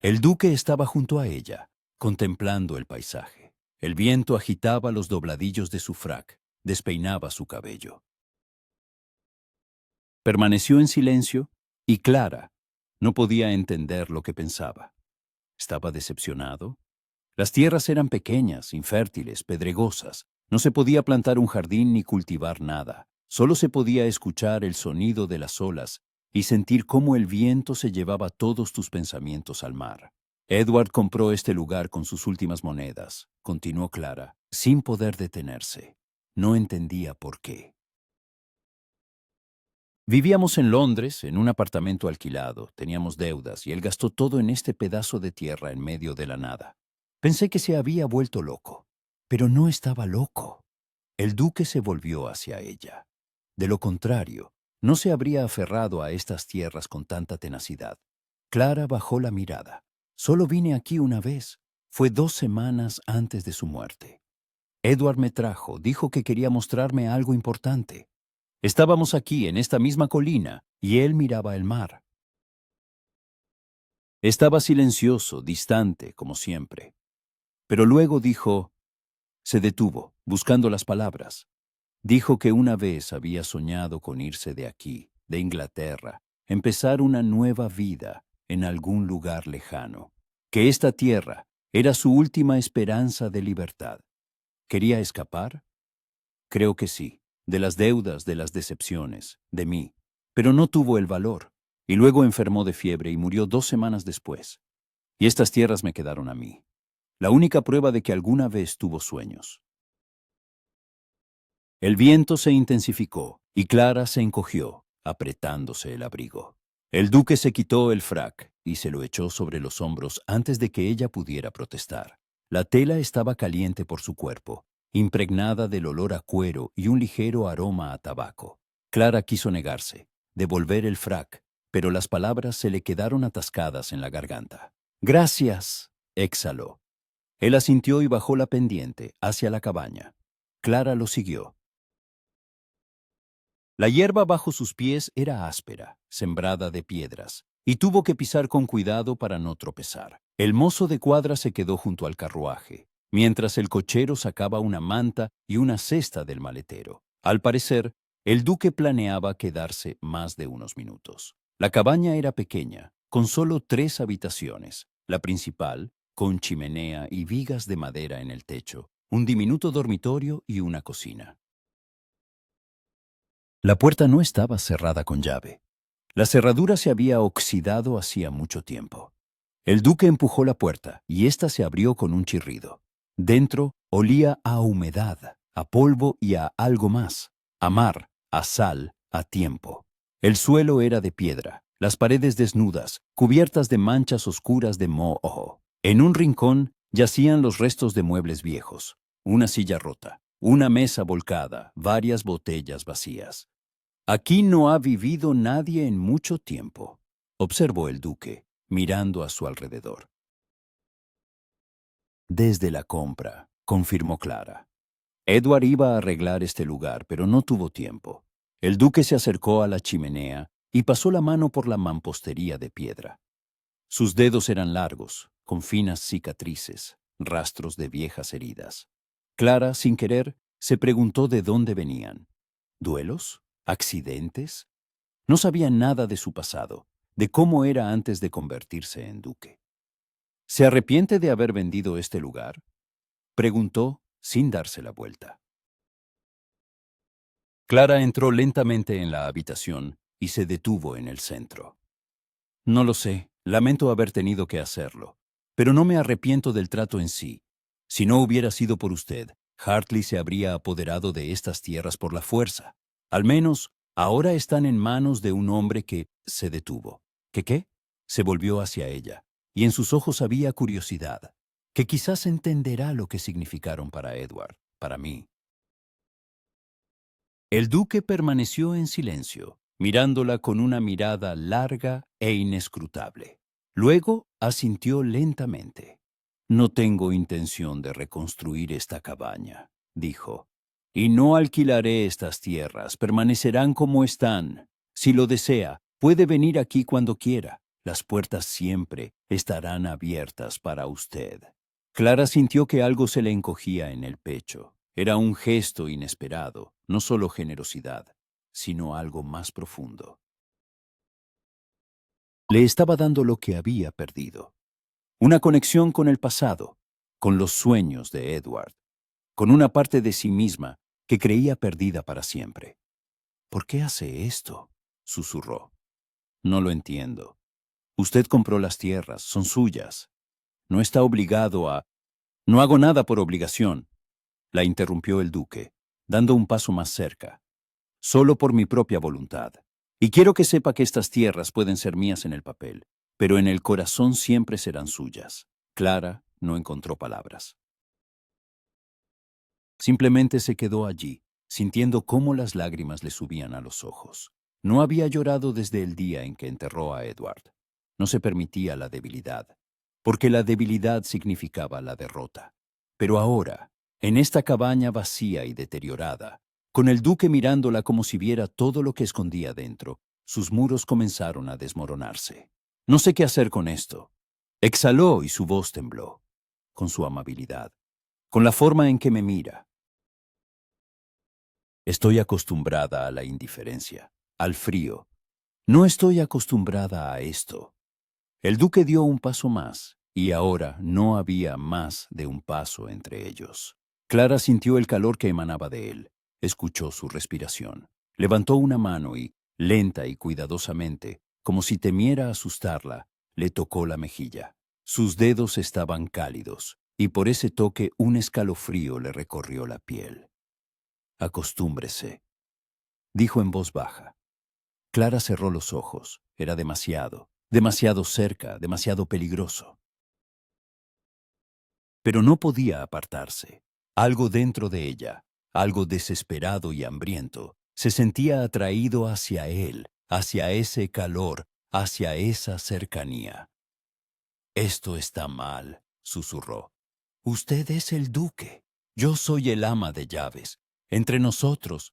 Speaker 1: El duque estaba junto a ella, contemplando el paisaje. El viento agitaba los dobladillos de su frac, despeinaba su cabello. Permaneció en silencio y Clara no podía entender lo que pensaba. ¿Estaba decepcionado? Las tierras eran pequeñas, infértiles, pedregosas. No se podía plantar un jardín ni cultivar nada. Solo se podía escuchar el sonido de las olas y sentir cómo el viento se llevaba todos tus pensamientos al mar. Edward compró este lugar con sus últimas monedas, continuó Clara, sin poder detenerse. No entendía por qué. Vivíamos en Londres, en un apartamento alquilado, teníamos deudas y él gastó todo en este pedazo de tierra en medio de la nada. Pensé que se había vuelto loco, pero no estaba loco. El duque se volvió hacia ella. De lo contrario, no se habría aferrado a estas tierras con tanta tenacidad. Clara bajó la mirada. Solo vine aquí una vez. Fue 2 semanas antes de su muerte. Edward me trajo, dijo que quería mostrarme algo importante. Estábamos aquí, en esta misma colina, y él miraba el mar. Estaba silencioso, distante, como siempre. Pero luego dijo, se detuvo, buscando las palabras. Dijo que una vez había soñado con irse de aquí, de Inglaterra, empezar una nueva vida en algún lugar lejano, que esta tierra era su última esperanza de libertad. ¿Quería escapar? Creo que sí, de las deudas, de las decepciones, de mí, pero no tuvo el valor, y luego enfermó de fiebre y murió 2 semanas después. Y estas tierras me quedaron a mí, la única prueba de que alguna vez tuvo sueños. El viento se intensificó y Clara se encogió, apretándose el abrigo. El duque se quitó el frac y se lo echó sobre los hombros antes de que ella pudiera protestar. La tela estaba caliente por su cuerpo, impregnada del olor a cuero y un ligero aroma a tabaco. Clara quiso negarse, devolver el frac, pero las palabras se le quedaron atascadas en la garganta. Gracias, exhaló. Él asintió y bajó la pendiente hacia la cabaña. Clara lo siguió. La hierba bajo sus pies era áspera, sembrada de piedras, y tuvo que pisar con cuidado para no tropezar. El mozo de cuadra se quedó junto al carruaje, mientras el cochero sacaba una manta y una cesta del maletero. Al parecer, el duque planeaba quedarse más de unos minutos. La cabaña era pequeña, con solo 3 habitaciones. La principal, con chimenea y vigas de madera en el techo, un diminuto dormitorio y una cocina. La puerta no estaba cerrada con llave. La cerradura se había oxidado hacía mucho tiempo. El duque empujó la puerta y ésta se abrió con un chirrido. Dentro olía a humedad, a polvo y a algo más, a mar, a sal, a tiempo. El suelo era de piedra, las paredes desnudas, cubiertas de manchas oscuras de moho. En un rincón yacían los restos de muebles viejos, una silla rota, una mesa volcada, varias botellas vacías. Aquí no ha vivido nadie en mucho tiempo, observó el duque, mirando a su alrededor. Desde la compra, confirmó Clara. Edward iba a arreglar este lugar, pero no tuvo tiempo. El duque se acercó a la chimenea y pasó la mano por la mampostería de piedra. Sus dedos eran largos, con finas cicatrices, rastros de viejas heridas. Clara, sin querer, se preguntó de dónde venían. ¿Duelos? ¿Accidentes? No sabía nada de su pasado, de cómo era antes de convertirse en duque. ¿Se arrepiente de haber vendido este lugar? Preguntó sin darse la vuelta. Clara entró lentamente en la habitación y se detuvo en el centro. No lo sé, lamento haber tenido que hacerlo, pero no me arrepiento del trato en sí. Si no hubiera sido por usted, Hartley se habría apoderado de estas tierras por la fuerza. Al menos, ahora están en manos de un hombre que se detuvo. ¿Qué qué? Se volvió hacia ella, y en sus ojos había curiosidad, que quizás entenderá lo que significaron para Edward, para mí. El duque permaneció en silencio, mirándola con una mirada larga e inescrutable. Luego asintió lentamente. No tengo intención de reconstruir esta cabaña, dijo, y no alquilaré estas tierras, permanecerán como están. Si lo desea, puede venir aquí cuando quiera. Las puertas siempre estarán abiertas para usted. Clara sintió que algo se le encogía en el pecho. Era un gesto inesperado, no solo generosidad, sino algo más profundo. Le estaba dando lo que había perdido. Una conexión con el pasado, con los sueños de Edward, con una parte de sí misma que creía perdida para siempre. ¿Por qué hace esto?, susurró. No lo entiendo. Usted compró las tierras, son suyas. No está obligado a... No hago nada por obligación, la interrumpió el duque, dando un paso más cerca. Solo por mi propia voluntad. Y quiero que sepa que estas tierras pueden ser mías en el papel, pero en el corazón siempre serán suyas. Clara no encontró palabras. Simplemente se quedó allí, sintiendo cómo las lágrimas le subían a los ojos. No había llorado desde el día en que enterró a Edward. No se permitía la debilidad, porque la debilidad significaba la derrota. Pero ahora, en esta cabaña vacía y deteriorada, con el duque mirándola como si viera todo lo que escondía dentro, sus muros comenzaron a desmoronarse. No sé qué hacer con esto. Exhaló y su voz tembló, con su amabilidad, con la forma en que me mira. Estoy acostumbrada a la indiferencia, al frío. No estoy acostumbrada a esto. El duque dio un paso más, y ahora no había más de un paso entre ellos. Clara sintió el calor que emanaba de él, escuchó su respiración. Levantó una mano y, lenta y cuidadosamente, como si temiera asustarla, le tocó la mejilla. Sus dedos estaban cálidos, y por ese toque un escalofrío le recorrió la piel. Acostúmbrese, dijo en voz baja. Clara cerró los ojos. Era demasiado, demasiado cerca, demasiado peligroso. Pero no podía apartarse. Algo dentro de ella, algo desesperado y hambriento, se sentía atraído hacia él, hacia ese calor, hacia esa cercanía. Esto está mal, susurró. Usted es el duque. Yo soy el ama de llaves. Entre nosotros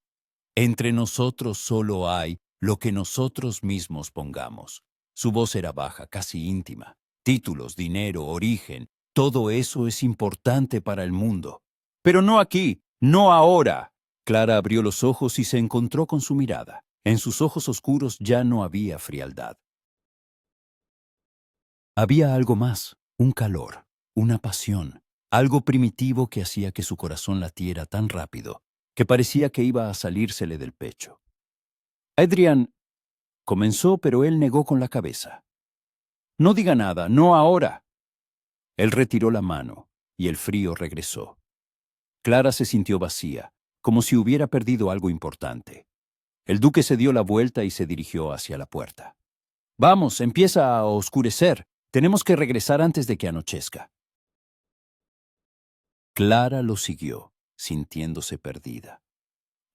Speaker 1: solo hay lo que nosotros mismos pongamos. Su voz era baja, casi íntima. Títulos, dinero, origen, todo eso es importante para el mundo. Pero no aquí, no ahora. Clara abrió los ojos y se encontró con su mirada. En sus ojos oscuros ya no había frialdad. Había algo más, un calor, una pasión, algo primitivo que hacía que su corazón latiera tan rápido que parecía que iba a salírsele del pecho. Adrian comenzó, pero él negó con la cabeza. No diga nada, no ahora. Él retiró la mano y el frío regresó. Clara se sintió vacía, como si hubiera perdido algo importante. El duque se dio la vuelta y se dirigió hacia la puerta. Vamos, empieza a oscurecer. Tenemos que regresar antes de que anochezca. Clara lo siguió, sintiéndose perdida.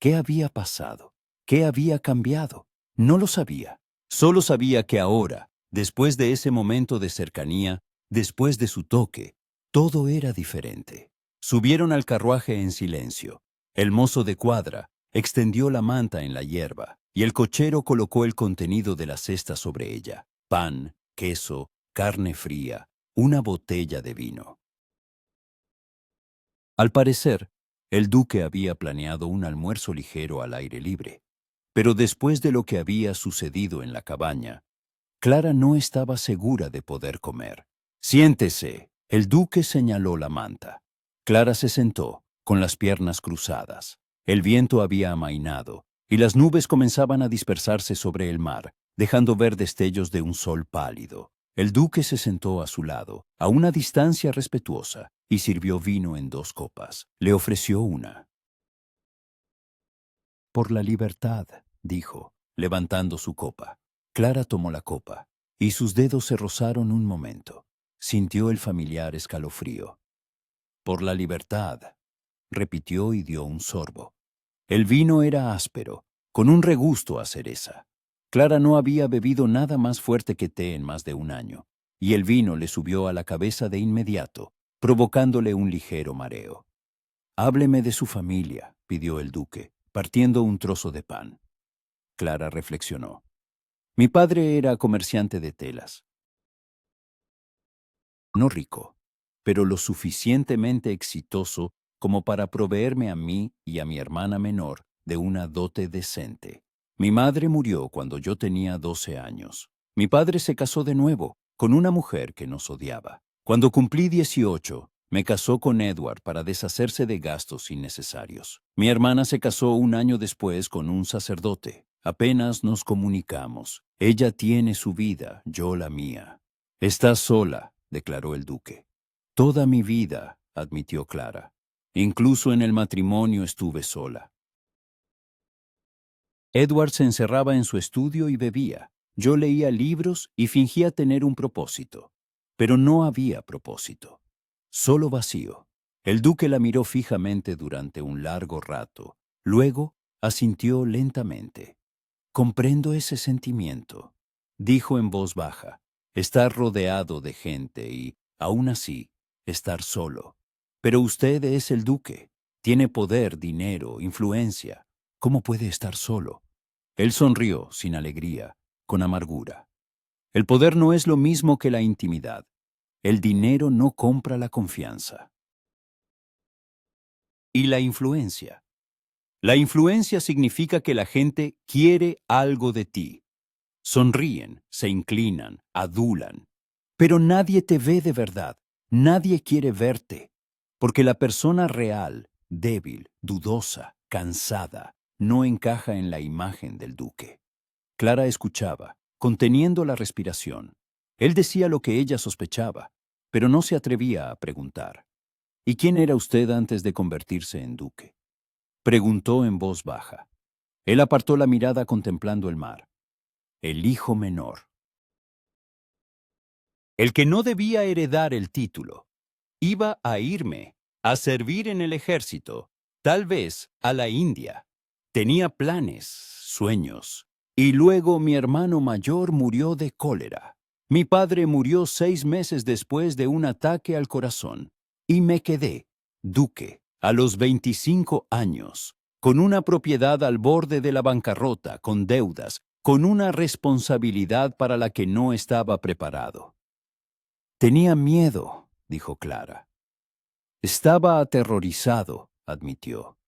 Speaker 1: ¿Qué había pasado? ¿Qué había cambiado? No lo sabía. Solo sabía que ahora, después de ese momento de cercanía, después de su toque, todo era diferente. Subieron al carruaje en silencio. El mozo de cuadra extendió la manta en la hierba y el cochero colocó el contenido de la cesta sobre ella: pan, queso, carne fría, una botella de vino. Al parecer, el duque había planeado un almuerzo ligero al aire libre, pero después de lo que había sucedido en la cabaña, Clara no estaba segura de poder comer. Siéntese. El duque señaló la manta. Clara se sentó, con las piernas cruzadas. El viento había amainado, y las nubes comenzaban a dispersarse sobre el mar, dejando ver destellos de un sol pálido. El duque se sentó a su lado, a una distancia respetuosa, y sirvió vino en 2 copas. Le ofreció una. Por la libertad, dijo, levantando su copa. Clara tomó la copa, y sus dedos se rozaron un momento. Sintió el familiar escalofrío. Por la libertad, repitió y dio un sorbo. El vino era áspero, con un regusto a cereza. Clara no había bebido nada más fuerte que té en más de un año, y el vino le subió a la cabeza de inmediato, provocándole un ligero mareo. Hábleme de su familia, pidió el duque, partiendo un trozo de pan. Clara reflexionó. Mi padre era comerciante de telas. No rico, pero lo suficientemente exitoso como para proveerme a mí y a mi hermana menor de una dote decente. Mi madre murió cuando yo tenía 12 años. Mi padre se casó de nuevo, con una mujer que nos odiaba. Cuando cumplí 18, me casó con Edward para deshacerse de gastos innecesarios. Mi hermana se casó un año después con un sacerdote. Apenas nos comunicamos. Ella tiene su vida, yo la mía. Estás sola, declaró el duque. Toda mi vida, admitió Clara. Incluso en el matrimonio estuve sola. Edward se encerraba en su estudio y bebía. Yo leía libros y fingía tener un propósito. Pero no había propósito. Solo vacío. El duque la miró fijamente durante un largo rato. Luego asintió lentamente. Comprendo ese sentimiento, dijo en voz baja. Estar rodeado de gente y, aún así, estar solo. Pero usted es el duque. Tiene poder, dinero, influencia. ¿Cómo puede estar solo? Él sonrió, sin alegría, con amargura. El poder no es lo mismo que la intimidad. El dinero no compra la confianza. ¿Y la influencia? La influencia significa que la gente quiere algo de ti. Sonríen, se inclinan, adulan. Pero nadie te ve de verdad, nadie quiere verte, porque la persona real, débil, dudosa, cansada, no encaja en la imagen del duque. Clara escuchaba, conteniendo la respiración. Él decía lo que ella sospechaba, pero no se atrevía a preguntar. ¿Y quién era usted antes de convertirse en duque? Preguntó en voz baja. Él apartó la mirada contemplando el mar. El hijo menor. El que no debía heredar el título. Iba a irme, a servir en el ejército, tal vez a la India. Tenía planes, sueños. Y luego mi hermano mayor murió de cólera. Mi padre murió 6 meses después de un ataque al corazón y me quedé, duque, a los 25 años, con una propiedad al borde de la bancarrota, con deudas, con una responsabilidad para la que no estaba preparado. Tenía miedo, dijo Clara. Estaba aterrorizado, admitió.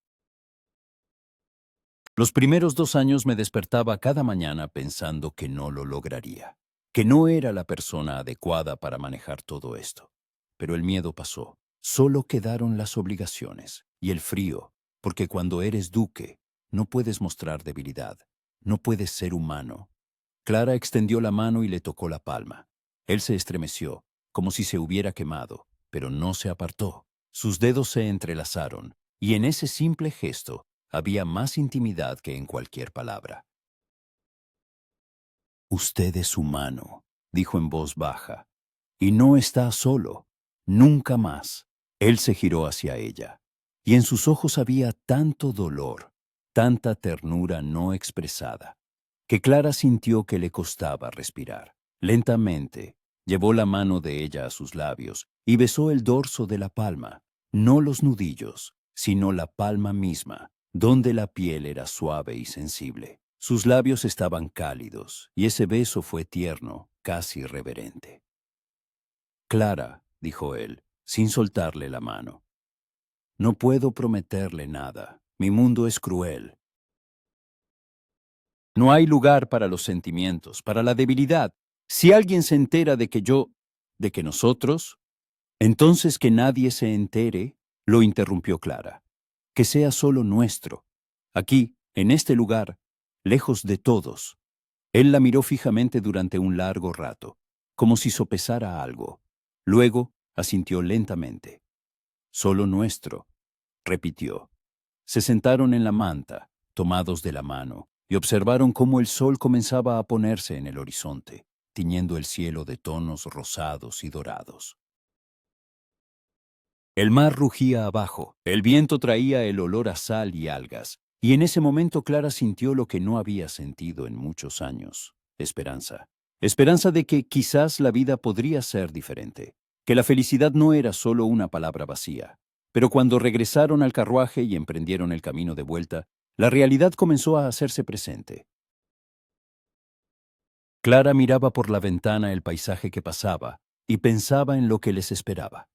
Speaker 1: Los primeros 2 años me despertaba cada mañana pensando que no lo lograría, que no era la persona adecuada para manejar todo esto. Pero el miedo pasó. Solo quedaron las obligaciones y el frío, porque cuando eres duque, no puedes mostrar debilidad, no puedes ser humano. Clara extendió la mano y le tocó la palma. Él se estremeció, como si se hubiera quemado, pero no se apartó. Sus dedos se entrelazaron, y en ese simple gesto había más intimidad que en cualquier palabra. Usted es humano, dijo en voz baja, y no está solo, nunca más. Él se giró hacia ella, y en sus ojos había tanto dolor, tanta ternura no expresada, que Clara sintió que le costaba respirar. Lentamente, llevó la mano de ella a sus labios y besó el dorso de la palma, no los nudillos, sino la palma misma, donde la piel era suave y sensible. Sus labios estaban cálidos, y ese beso fue tierno, casi reverente. Clara, dijo él, sin soltarle la mano, no puedo prometerle nada. Mi mundo es cruel. No hay lugar para los sentimientos, para la debilidad. Si alguien se entera de que nosotros, entonces que nadie se entere, lo interrumpió Clara. Que sea solo nuestro. Aquí, en este lugar, lejos de todos. Él la miró fijamente durante un largo rato, como si sopesara algo. Luego asintió lentamente. Solo nuestro, repitió. Se sentaron en la manta, tomados de la mano, y observaron cómo el sol comenzaba a ponerse en el horizonte, tiñendo el cielo de tonos rosados y dorados. El mar rugía abajo, el viento traía el olor a sal y algas, y en ese momento Clara sintió lo que no había sentido en muchos años: esperanza. Esperanza de que quizás la vida podría ser diferente, que la felicidad no era solo una palabra vacía. Pero cuando regresaron al carruaje y emprendieron el camino de vuelta, la realidad comenzó a hacerse presente. Clara miraba por la ventana el paisaje que pasaba y pensaba en lo que les esperaba.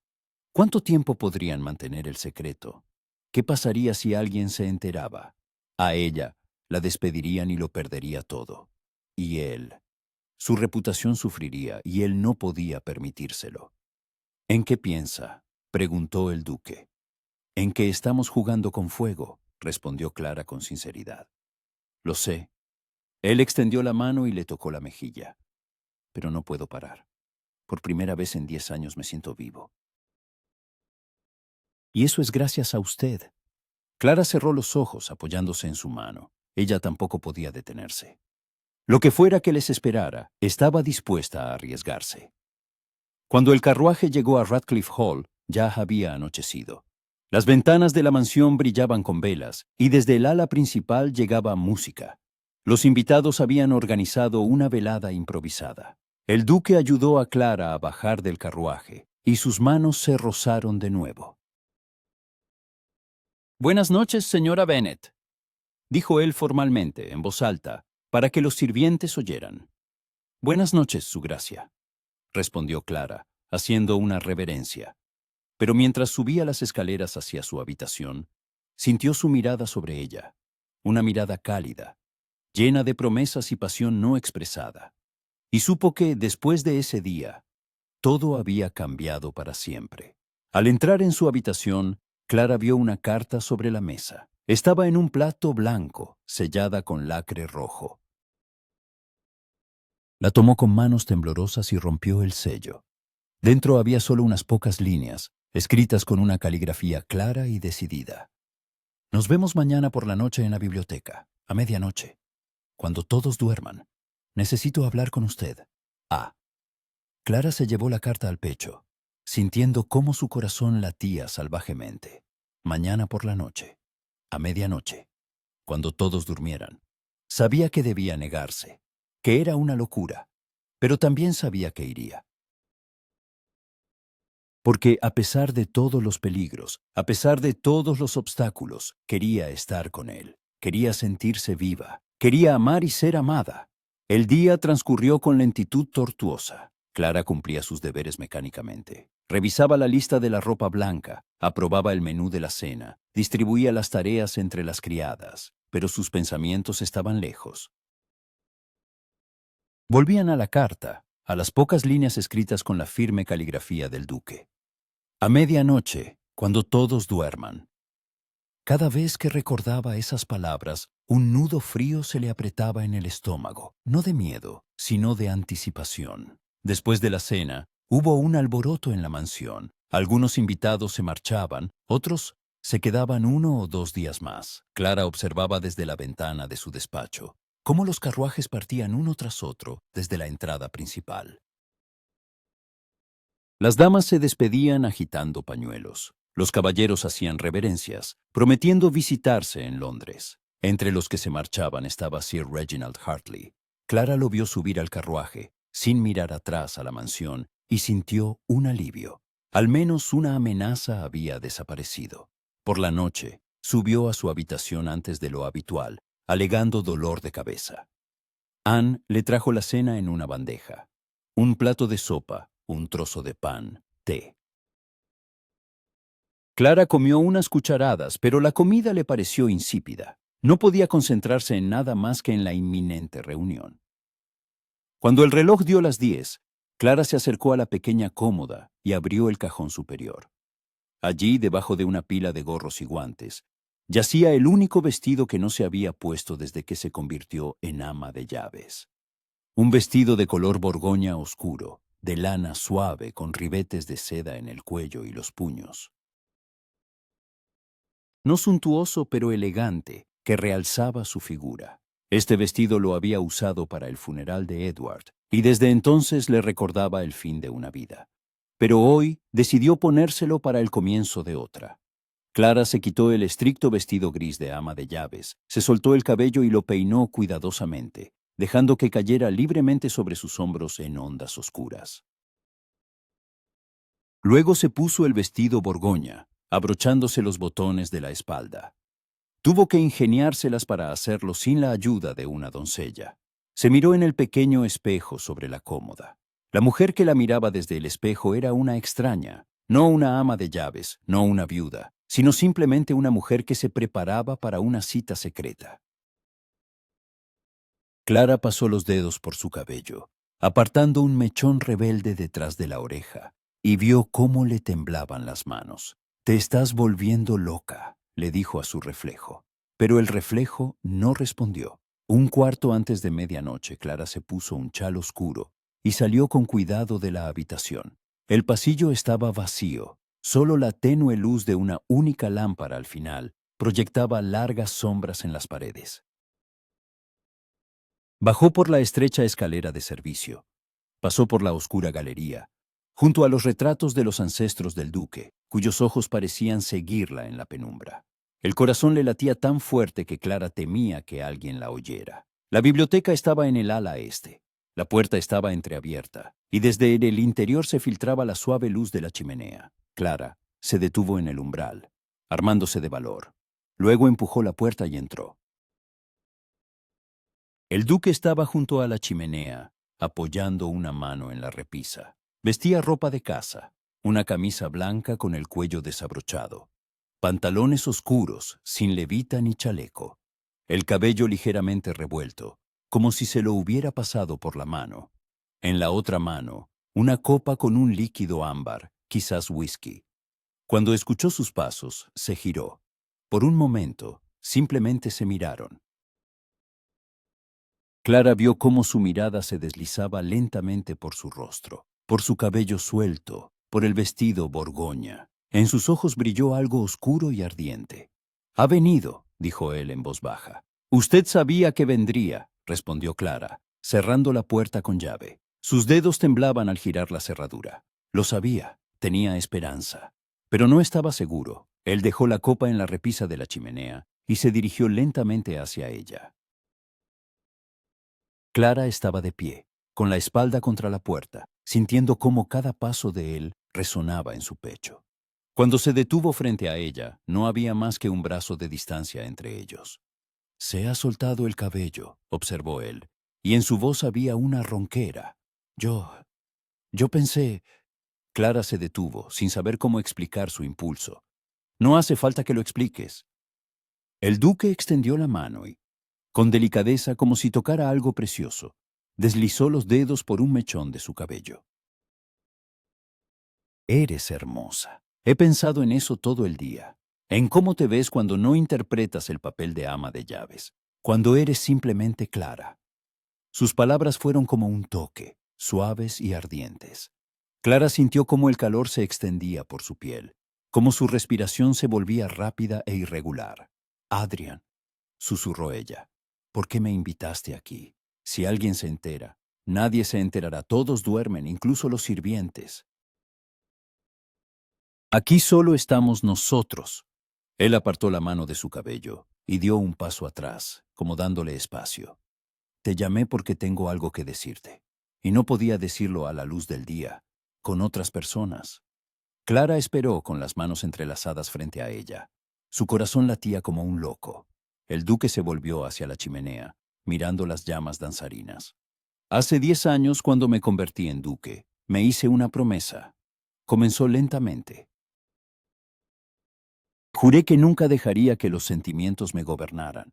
Speaker 1: ¿Cuánto tiempo podrían mantener el secreto? ¿Qué pasaría si alguien se enteraba? A ella la despedirían y lo perdería todo. Y él. Su reputación sufriría y él no podía permitírselo. ¿En qué piensa?, preguntó el duque. En que estamos jugando con fuego, respondió Clara con sinceridad. Lo sé. Él extendió la mano y le tocó la mejilla. Pero no puedo parar. Por primera vez en 10 años me siento vivo. Y eso es gracias a usted. Clara cerró los ojos apoyándose en su mano. Ella tampoco podía detenerse. Lo que fuera que les esperara, estaba dispuesta a arriesgarse. Cuando el carruaje llegó a Radcliffe Hall, ya había anochecido. Las ventanas de la mansión brillaban con velas, y desde el ala principal llegaba música. Los invitados habían organizado una velada improvisada. El duque ayudó a Clara a bajar del carruaje, y sus manos se rozaron de nuevo. «Buenas noches, señora Bennet», dijo él formalmente, en voz alta, para que los sirvientes oyeran. «Buenas noches, su gracia», respondió Clara, haciendo una reverencia. Pero mientras subía las escaleras hacia su habitación, sintió su mirada sobre ella, una mirada cálida, llena de promesas y pasión no expresada, y supo que, después de ese día, todo había cambiado para siempre. Al entrar en su habitación, Clara vio una carta sobre la mesa. Estaba en un plato blanco, sellada con lacre rojo. La tomó con manos temblorosas y rompió el sello. Dentro había solo unas pocas líneas, escritas con una caligrafía clara y decidida. Nos vemos mañana por la noche en la biblioteca, a medianoche. Cuando todos duerman, necesito hablar con usted. A. Clara se llevó la carta al pecho, sintiendo cómo su corazón latía salvajemente. Mañana por la noche, a medianoche, cuando todos durmieran. Sabía que debía negarse, que era una locura, pero también sabía que iría. Porque a pesar de todos los peligros, a pesar de todos los obstáculos, quería estar con él. Quería sentirse viva. Quería amar y ser amada. El día transcurrió con lentitud tortuosa. Clara cumplía sus deberes mecánicamente. Revisaba la lista de la ropa blanca, aprobaba el menú de la cena, distribuía las tareas entre las criadas, pero sus pensamientos estaban lejos. Volvían a la carta, a las pocas líneas escritas con la firme caligrafía del duque. A medianoche, cuando todos duerman. Cada vez que recordaba esas palabras, un nudo frío se le apretaba en el estómago, no de miedo, sino de anticipación. Después de la cena, hubo un alboroto en la mansión. Algunos invitados se marchaban, otros se quedaban 1 o 2 días más. Clara observaba desde la ventana de su despacho cómo los carruajes partían uno tras otro desde la entrada principal. Las damas se despedían agitando pañuelos. Los caballeros hacían reverencias, prometiendo visitarse en Londres. Entre los que se marchaban estaba Sir Reginald Hartley. Clara lo vio subir al carruaje, sin mirar atrás a la mansión, y sintió un alivio. Al menos una amenaza había desaparecido. Por la noche, subió a su habitación antes de lo habitual, alegando dolor de cabeza. Anne le trajo la cena en una bandeja. Un plato de sopa, un trozo de pan, té. Clara comió unas cucharadas, pero la comida le pareció insípida. No podía concentrarse en nada más que en la inminente reunión. Cuando el reloj dio las 10, Clara se acercó a la pequeña cómoda y abrió el cajón superior. Allí, debajo de una pila de gorros y guantes, yacía el único vestido que no se había puesto desde que se convirtió en ama de llaves. Un vestido de color borgoña oscuro, de lana suave con ribetes de seda en el cuello y los puños. No suntuoso pero elegante, que realzaba su figura. Este vestido lo había usado para el funeral de Edward, y desde entonces le recordaba el fin de una vida. Pero hoy decidió ponérselo para el comienzo de otra. Clara se quitó el estricto vestido gris de ama de llaves, se soltó el cabello y lo peinó cuidadosamente, dejando que cayera libremente sobre sus hombros en ondas oscuras. Luego se puso el vestido borgoña, abrochándose los botones de la espalda. Tuvo que ingeniárselas para hacerlo sin la ayuda de una doncella. Se miró en el pequeño espejo sobre la cómoda. La mujer que la miraba desde el espejo era una extraña, no una ama de llaves, no una viuda, sino simplemente una mujer que se preparaba para una cita secreta. Clara pasó los dedos por su cabello, apartando un mechón rebelde detrás de la oreja, y vio cómo le temblaban las manos. «Te estás volviendo loca», le dijo a su reflejo. Pero el reflejo no respondió. Un cuarto antes de medianoche, Clara se puso un chal oscuro y salió con cuidado de la habitación. El pasillo estaba vacío. Solo la tenue luz de una única lámpara al final proyectaba largas sombras en las paredes. Bajó por la estrecha escalera de servicio. Pasó por la oscura galería, junto a los retratos de los ancestros del duque, cuyos ojos parecían seguirla en la penumbra. El corazón le latía tan fuerte que Clara temía que alguien la oyera. La biblioteca estaba en el ala este. La puerta estaba entreabierta, y desde el interior se filtraba la suave luz de la chimenea. Clara se detuvo en el umbral, armándose de valor. Luego empujó la puerta y entró. El duque estaba junto a la chimenea, apoyando una mano en la repisa. Vestía ropa de casa, una camisa blanca con el cuello desabrochado, pantalones oscuros, sin levita ni chaleco, el cabello ligeramente revuelto, como si se lo hubiera pasado por la mano. En la otra mano, una copa con un líquido ámbar, quizás whisky. Cuando escuchó sus pasos, se giró. Por un momento, simplemente se miraron. Clara vio cómo su mirada se deslizaba lentamente por su rostro, por su cabello suelto, por el vestido borgoña. En sus ojos brilló algo oscuro y ardiente. «Ha venido», dijo él en voz baja. «Usted sabía que vendría», respondió Clara, cerrando la puerta con llave. Sus dedos temblaban al girar la cerradura. Lo sabía, tenía esperanza. Pero no estaba seguro. Él dejó la copa en la repisa de la chimenea y se dirigió lentamente hacia ella. Clara estaba de pie. con la espalda contra la puerta, sintiendo cómo cada paso de él resonaba en su pecho. Cuando se detuvo frente a ella, no había más que un brazo de distancia entre ellos. «Se ha soltado el cabello», observó él, y en su voz había una ronquera. Yo pensé. Clara se detuvo, sin saber cómo explicar su impulso. «No hace falta que lo expliques». El duque extendió la mano y, con delicadeza, como si tocara algo precioso, deslizó los dedos por un mechón de su cabello. «Eres hermosa. He pensado en eso todo el día, en cómo te ves cuando no interpretas el papel de ama de llaves, cuando eres simplemente Clara». Sus palabras fueron como un toque, suaves y ardientes. Clara sintió cómo el calor se extendía por su piel, cómo su respiración se volvía rápida e irregular. «Adrian», susurró ella, «¿por qué me invitaste aquí? Si alguien se entera, nadie se enterará, todos duermen, incluso los sirvientes. Aquí solo estamos nosotros». Él apartó la mano de su cabello y dio un paso atrás, como dándole espacio. «Te llamé porque tengo algo que decirte, y no podía decirlo a la luz del día, con otras personas». Clara esperó con las manos entrelazadas frente a ella. Su corazón latía como un loco. El duque se volvió hacia la chimenea, mirando las llamas danzarinas. «Hace 10 años, cuando me convertí en duque, me hice una promesa». Comenzó lentamente. «Juré que nunca dejaría que los sentimientos me gobernaran,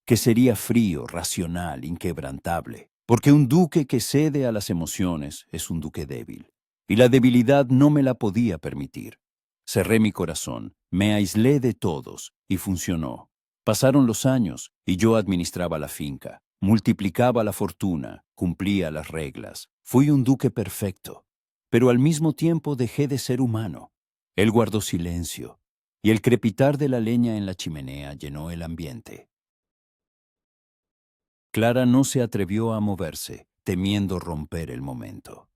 Speaker 1: que sería frío, racional, inquebrantable, porque un duque que cede a las emociones es un duque débil, y la debilidad no me la podía permitir. Cerré mi corazón, me aislé de todos, y funcionó. Pasaron los años, y yo administraba la finca, multiplicaba la fortuna, cumplía las reglas. Fui un duque perfecto, pero al mismo tiempo dejé de ser humano». Él guardó silencio, y el crepitar de la leña en la chimenea llenó el ambiente. Clara no se atrevió a moverse, temiendo romper el momento.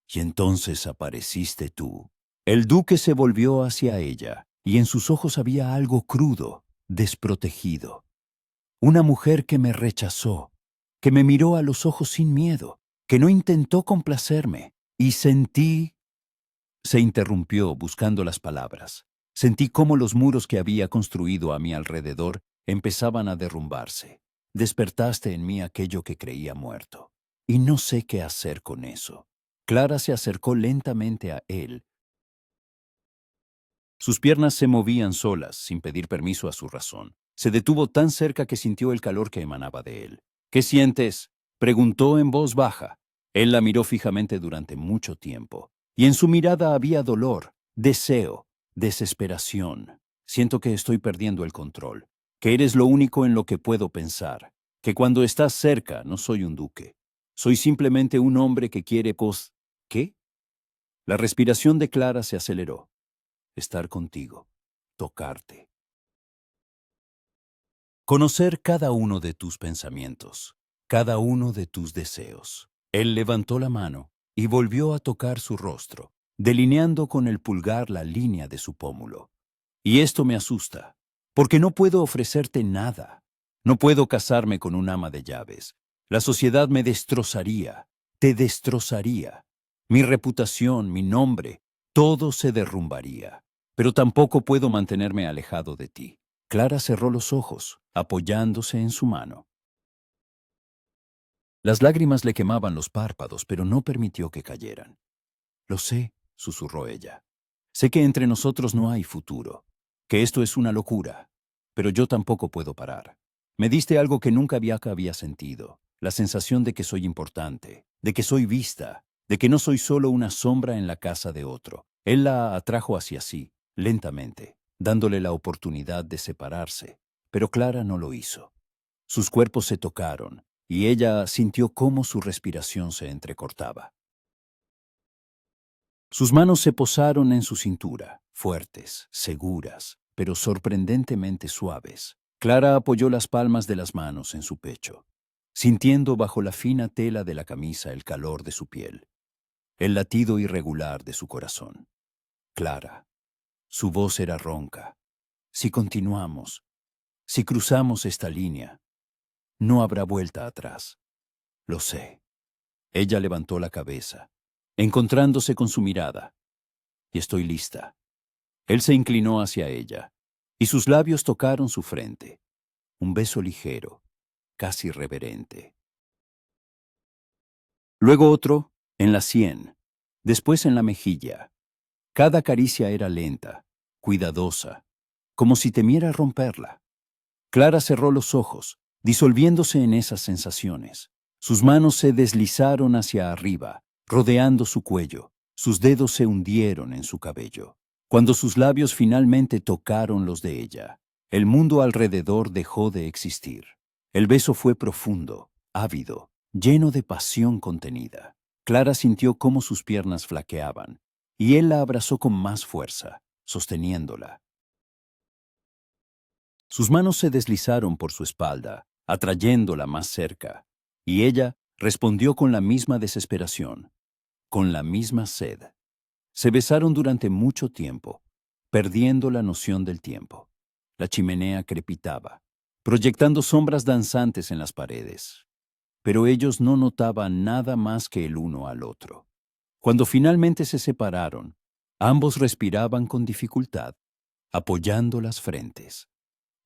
Speaker 1: «Y entonces apareciste tú». El duque se volvió hacia ella, y en sus ojos había algo crudo, desprotegido. «Una mujer que me rechazó, que me miró a los ojos sin miedo, que no intentó complacerme, y sentí». Se interrumpió buscando las palabras. Sentí cómo los muros que había construido a mi alrededor empezaban a derrumbarse. Despertaste en mí aquello que creía muerto. Y no sé qué hacer con eso. Clara se acercó lentamente a él. Sus piernas se movían solas, sin pedir permiso a su razón. Se detuvo tan cerca que sintió el calor que emanaba de él. «¿Qué sientes?», preguntó en voz baja. Él la miró fijamente durante mucho tiempo, y en su mirada había dolor, deseo, desesperación. «Siento que estoy perdiendo el control, que eres lo único en lo que puedo pensar, que cuando estás cerca no soy un duque. Soy simplemente un hombre que quiere ¿Qué?». La respiración de Clara se aceleró. «Estar contigo, tocarte, conocer cada uno de tus pensamientos, cada uno de tus deseos». Él levantó la mano y volvió a tocar su rostro, delineando con el pulgar la línea de su pómulo. «Y esto me asusta, porque no puedo ofrecerte nada. No puedo casarme con un ama de llaves. La sociedad me destrozaría, te destrozaría. Mi reputación, mi nombre, todo se derrumbaría. Pero tampoco puedo mantenerme alejado de ti». Clara cerró los ojos, apoyándose en su mano. Las lágrimas le quemaban los párpados, pero no permitió que cayeran. «Lo sé», susurró ella. «Sé que entre nosotros no hay futuro, que esto es una locura, pero yo tampoco puedo parar. Me diste algo que nunca había sentido, la sensación de que soy importante, de que soy vista, de que no soy solo una sombra en la casa de otro». Él la atrajo hacia sí, lentamente, dándole la oportunidad de separarse, pero Clara no lo hizo. Sus cuerpos se tocaron, y ella sintió cómo su respiración se entrecortaba. Sus manos se posaron en su cintura, fuertes, seguras, pero sorprendentemente suaves. Clara apoyó las palmas de las manos en su pecho, sintiendo bajo la fina tela de la camisa el calor de su piel, el latido irregular de su corazón. «Clara». Su voz era ronca. «Si continuamos, si cruzamos esta línea, no habrá vuelta atrás. Lo sé». Ella levantó la cabeza, encontrándose con su mirada. Y estoy lista. Él se inclinó hacia ella, y sus labios tocaron su frente. Un beso ligero, casi reverente. Luego otro, en la sien, después en la mejilla. Cada caricia era lenta, cuidadosa, como si temiera romperla. Clara cerró los ojos, disolviéndose en esas sensaciones. Sus manos se deslizaron hacia arriba, rodeando su cuello. Sus dedos se hundieron en su cabello. Cuando sus labios finalmente tocaron los de ella, el mundo alrededor dejó de existir. El beso fue profundo, ávido, lleno de pasión contenida. Clara sintió cómo sus piernas flaqueaban, y él la abrazó con más fuerza, sosteniéndola. Sus manos se deslizaron por su espalda, atrayéndola más cerca, y ella respondió con la misma desesperación, con la misma sed. Se besaron durante mucho tiempo, perdiendo la noción del tiempo. La chimenea crepitaba, proyectando sombras danzantes en las paredes. Pero ellos no notaban nada más que el uno al otro. Cuando finalmente se separaron, ambos respiraban con dificultad, apoyando las frentes.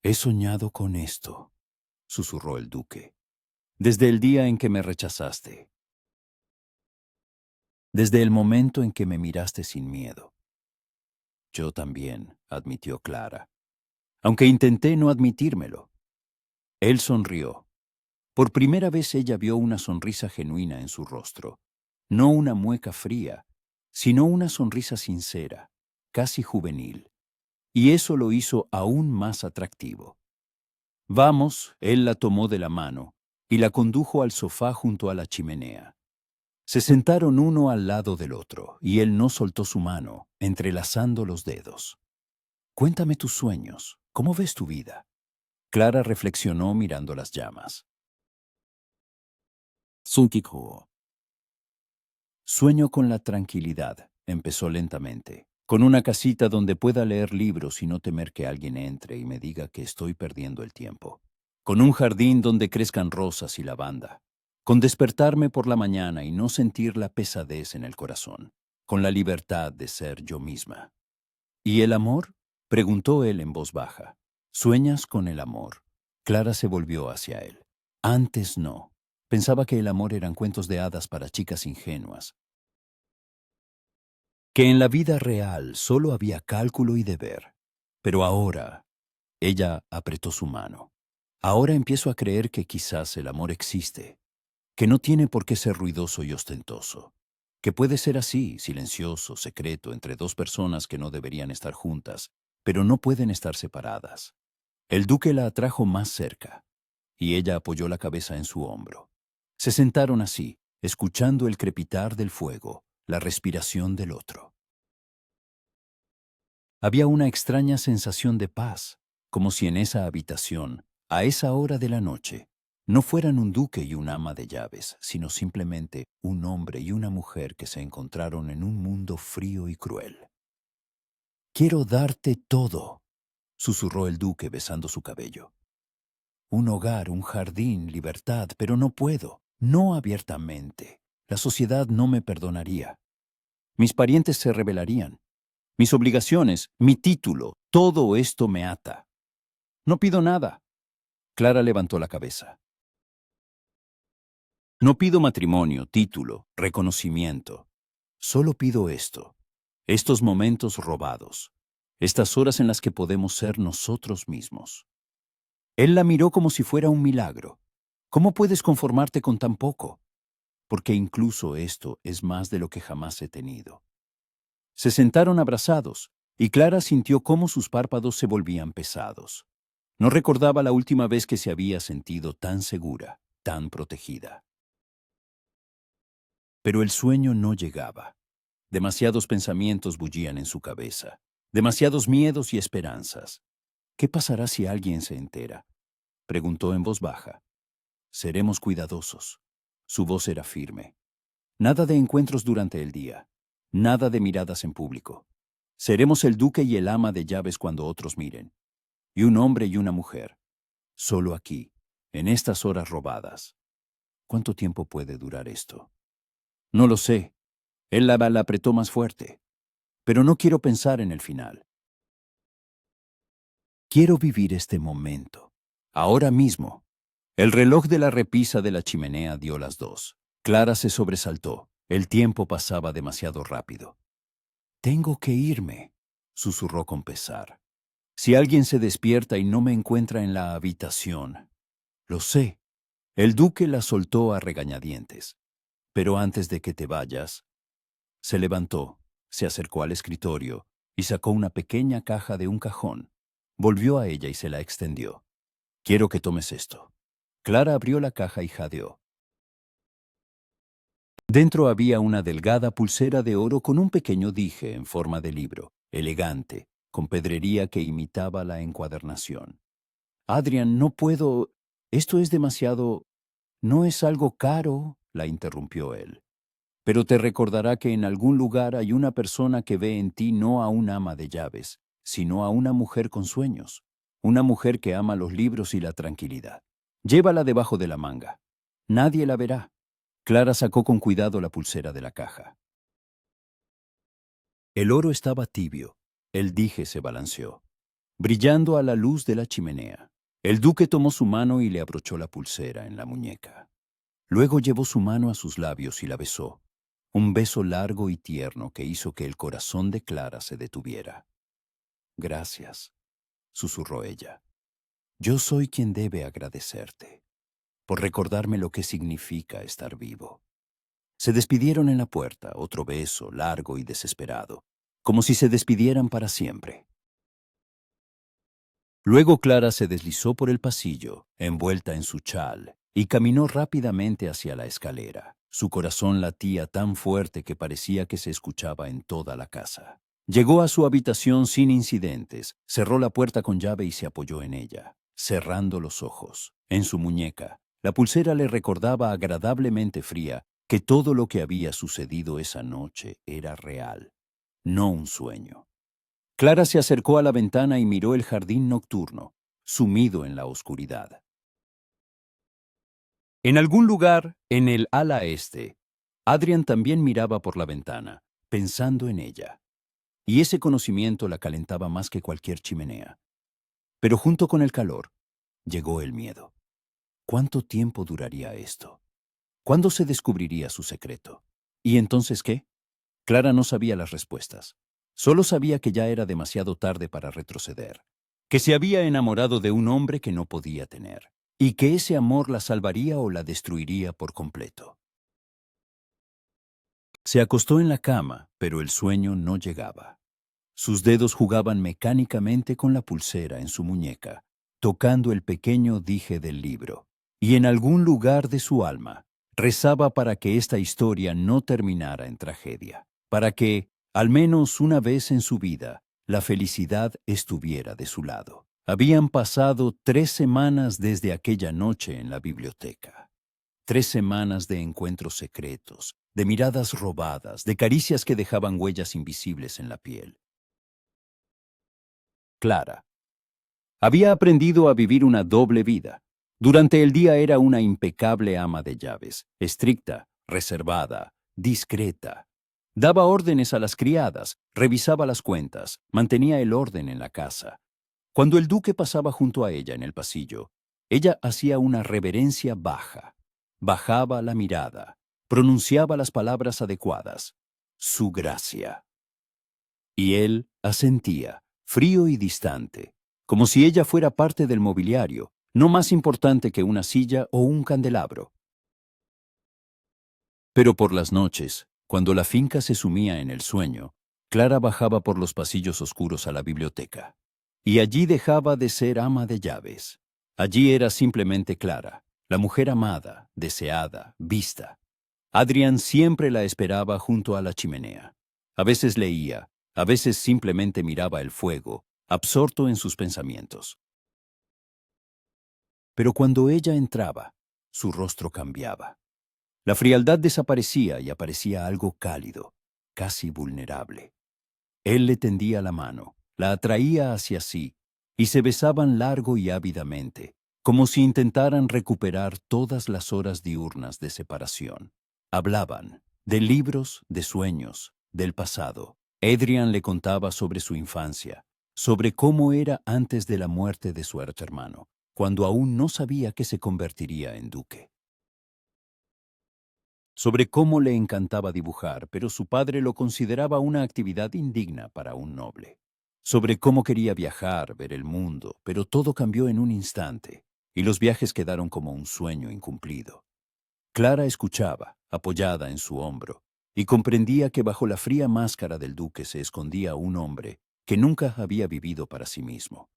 Speaker 1: «He soñado con esto», susurró el duque, «desde el día en que me rechazaste, desde el momento en que me miraste sin miedo». «Yo también», admitió Clara, aunque intenté no admitírmelo. Él sonrió. Por primera vez ella vio una sonrisa genuina en su rostro, no una mueca fría, sino una sonrisa sincera, casi juvenil, y eso lo hizo aún más atractivo. «Vamos», él la tomó de la mano y la condujo al sofá junto a la chimenea. Se sentaron uno al lado del otro, y él no soltó su mano, entrelazando los dedos. «Cuéntame tus sueños. ¿Cómo ves tu vida?» Clara reflexionó mirando las llamas. Sunkiko. «Sueño con la tranquilidad», empezó lentamente, «con una casita donde pueda leer libros y no temer que alguien entre y me diga que estoy perdiendo el tiempo. Con un jardín donde crezcan rosas y lavanda. Con despertarme por la mañana y no sentir la pesadez en el corazón. Con la libertad de ser yo misma». «¿Y el amor?», preguntó él en voz baja. «¿Sueñas con el amor?» Clara se volvió hacia él. «Antes no. Pensaba que el amor eran cuentos de hadas para chicas ingenuas. Que en la vida real solo había cálculo y deber. Pero ahora…» Ella apretó su mano. «Ahora empiezo a creer que quizás el amor existe. Que no tiene por qué ser ruidoso y ostentoso. Que puede ser así, silencioso, secreto, entre dos personas que no deberían estar juntas, pero no pueden estar separadas». El duque la atrajo más cerca, y ella apoyó la cabeza en su hombro. Se sentaron así, escuchando el crepitar del fuego, la respiración del otro. Había una extraña sensación de paz, como si en esa habitación, a esa hora de la noche, no fueran un duque y una ama de llaves, sino simplemente un hombre y una mujer que se encontraron en un mundo frío y cruel. «Quiero darte todo», susurró el duque besando su cabello. «Un hogar, un jardín, libertad, pero no puedo, no abiertamente. La sociedad no me perdonaría. Mis parientes se rebelarían. Mis obligaciones, mi título, todo esto me ata. No pido nada». Clara levantó la cabeza. «No pido matrimonio, título, reconocimiento. Solo pido esto, estos momentos robados, estas horas en las que podemos ser nosotros mismos». Él la miró como si fuera un milagro. «¿Cómo puedes conformarte con tan poco? Porque incluso esto es más de lo que jamás he tenido». Se sentaron abrazados, y Clara sintió cómo sus párpados se volvían pesados. No recordaba la última vez que se había sentido tan segura, tan protegida. Pero el sueño no llegaba. Demasiados pensamientos bullían en su cabeza, demasiados miedos y esperanzas. «¿Qué pasará si alguien se entera?», preguntó en voz baja. «Seremos cuidadosos». Su voz era firme. «Nada de encuentros durante el día. Nada de miradas en público. Seremos el duque y el ama de llaves cuando otros miren. Y un hombre y una mujer. Solo aquí, en estas horas robadas». «¿Cuánto tiempo puede durar esto?». No lo sé. Él la apretó más fuerte. Pero no quiero pensar en el final. Quiero vivir este momento. Ahora mismo. El reloj de la repisa de la chimenea dio las 2. Clara se sobresaltó. El tiempo pasaba demasiado rápido. Tengo que irme, susurró con pesar. Si alguien se despierta y no me encuentra en la habitación. Lo sé. El duque la soltó a regañadientes. Pero antes de que te vayas, se levantó, se acercó al escritorio y sacó una pequeña caja de un cajón. Volvió a ella y se la extendió. Quiero que tomes esto. Clara abrió la caja y jadeó. Dentro había una delgada pulsera de oro con un pequeño dije en forma de libro, elegante, con pedrería que imitaba la encuadernación. Adrian, no puedo. Esto es demasiado. No es algo caro, la interrumpió él. Pero te recordará que en algún lugar hay una persona que ve en ti no a un ama de llaves, sino a una mujer con sueños, una mujer que ama los libros y la tranquilidad. Llévala debajo de la manga. Nadie la verá. Clara sacó con cuidado la pulsera de la caja. El oro estaba tibio. El dije se balanceó, brillando a la luz de la chimenea. El duque tomó su mano y le abrochó la pulsera en la muñeca. Luego llevó su mano a sus labios y la besó. Un beso largo y tierno que hizo que el corazón de Clara se detuviera. Gracias, susurró ella. Yo soy quien debe agradecerte, por recordarme lo que significa estar vivo. Se despidieron en la puerta, otro beso largo y desesperado, como si se despidieran para siempre. Luego Clara se deslizó por el pasillo, envuelta en su chal, y caminó rápidamente hacia la escalera. Su corazón latía tan fuerte que parecía que se escuchaba en toda la casa. Llegó a su habitación sin incidentes, cerró la puerta con llave y se apoyó en ella, cerrando los ojos. En su muñeca, la pulsera le recordaba agradablemente fría que todo lo que había sucedido esa noche era real, no un sueño. Clara se acercó a la ventana y miró el jardín nocturno, sumido en la oscuridad. En algún lugar, en el ala este, Adrian también miraba por la ventana, pensando en ella. Y ese conocimiento la calentaba más que cualquier chimenea. Pero junto con el calor, llegó el miedo. ¿Cuánto tiempo duraría esto? ¿Cuándo se descubriría su secreto? ¿Y entonces qué? Clara no sabía las respuestas. Solo sabía que ya era demasiado tarde para retroceder, que se había enamorado de un hombre que no podía tener, y que ese amor la salvaría o la destruiría por completo. Se acostó en la cama, pero el sueño no llegaba. Sus dedos jugaban mecánicamente con la pulsera en su muñeca, tocando el pequeño dije del libro, y en algún lugar de su alma rezaba para que esta historia no terminara en tragedia, para que, al menos una vez en su vida, la felicidad estuviera de su lado. Habían pasado 3 semanas desde aquella noche en la biblioteca. 3 semanas de encuentros secretos, de miradas robadas, de caricias que dejaban huellas invisibles en la piel. Clara había aprendido a vivir una doble vida. Durante el día era una impecable ama de llaves, estricta, reservada, discreta. Daba órdenes a las criadas, revisaba las cuentas, mantenía el orden en la casa. Cuando el duque pasaba junto a ella en el pasillo, ella hacía una reverencia baja, bajaba la mirada, pronunciaba las palabras adecuadas, su gracia. Y él asentía, frío y distante, como si ella fuera parte del mobiliario, no más importante que una silla o un candelabro. Pero por las noches, cuando la finca se sumía en el sueño, Clara bajaba por los pasillos oscuros a la biblioteca. Y allí dejaba de ser ama de llaves. Allí era simplemente Clara, la mujer amada, deseada, vista. Adrian siempre la esperaba junto a la chimenea. A veces leía, a veces simplemente miraba el fuego, absorto en sus pensamientos. Pero cuando ella entraba, su rostro cambiaba. La frialdad desaparecía y aparecía algo cálido, casi vulnerable. Él le tendía la mano, la atraía hacia sí, y se besaban largo y ávidamente, como si intentaran recuperar todas las horas diurnas de separación. Hablaban, De libros, de sueños, del pasado. Adrian le contaba sobre su infancia, sobre cómo era antes de la muerte de su hermano, cuando aún no sabía que se convertiría en duque. Sobre cómo le encantaba dibujar, pero su padre lo consideraba una actividad indigna para un noble. Sobre cómo quería viajar, ver el mundo, pero todo cambió en un instante, y los viajes quedaron como un sueño incumplido. Clara escuchaba, apoyada en su hombro, y comprendía que bajo la fría máscara del duque se escondía un hombre que nunca había vivido para sí mismo,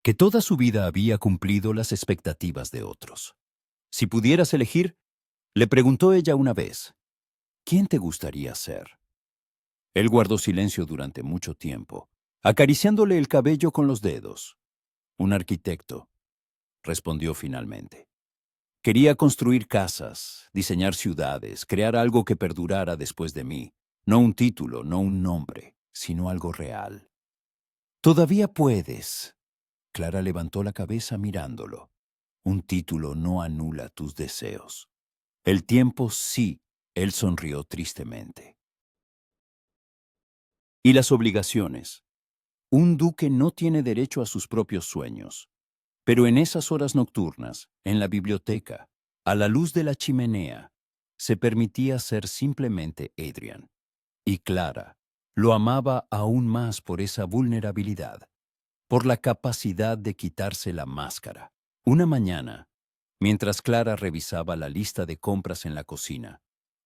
Speaker 1: que toda su vida había cumplido las expectativas de otros. Si pudieras elegir, le preguntó ella una vez, ¿quién te gustaría ser? Él guardó silencio durante mucho tiempo, acariciándole el cabello con los dedos. Un arquitecto, respondió finalmente. Quería construir casas, diseñar ciudades, crear algo que perdurara después de mí. No un título, no un nombre, sino algo real. Todavía puedes. Clara levantó la cabeza mirándolo. Un título no anula tus deseos. El tiempo sí. Él sonrió tristemente. ¿Y las obligaciones? Un duque no tiene derecho a sus propios sueños. Pero en esas horas nocturnas, en la biblioteca, a la luz de la chimenea, se permitía ser simplemente Adrian. Y Clara lo amaba aún más por esa vulnerabilidad, por la capacidad de quitarse la máscara. Una mañana, mientras Clara revisaba la lista de compras en la cocina,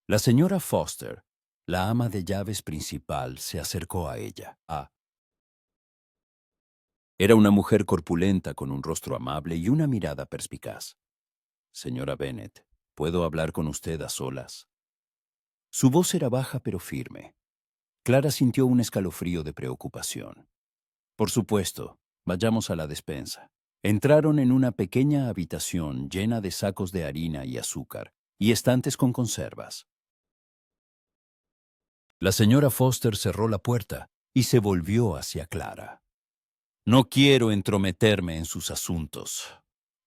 Speaker 1: la señora Foster, la ama de llaves principal, se acercó a ella. Era una mujer corpulenta con un rostro amable y una mirada perspicaz. Señora Bennet, ¿puedo hablar con usted a solas? Su voz era baja pero firme. Clara sintió un escalofrío de preocupación. Por supuesto, vayamos a la despensa. Entraron en una pequeña habitación llena de sacos de harina y azúcar y estantes con conservas. La señora Foster cerró la puerta y se volvió hacia Clara. No quiero entrometerme en sus asuntos.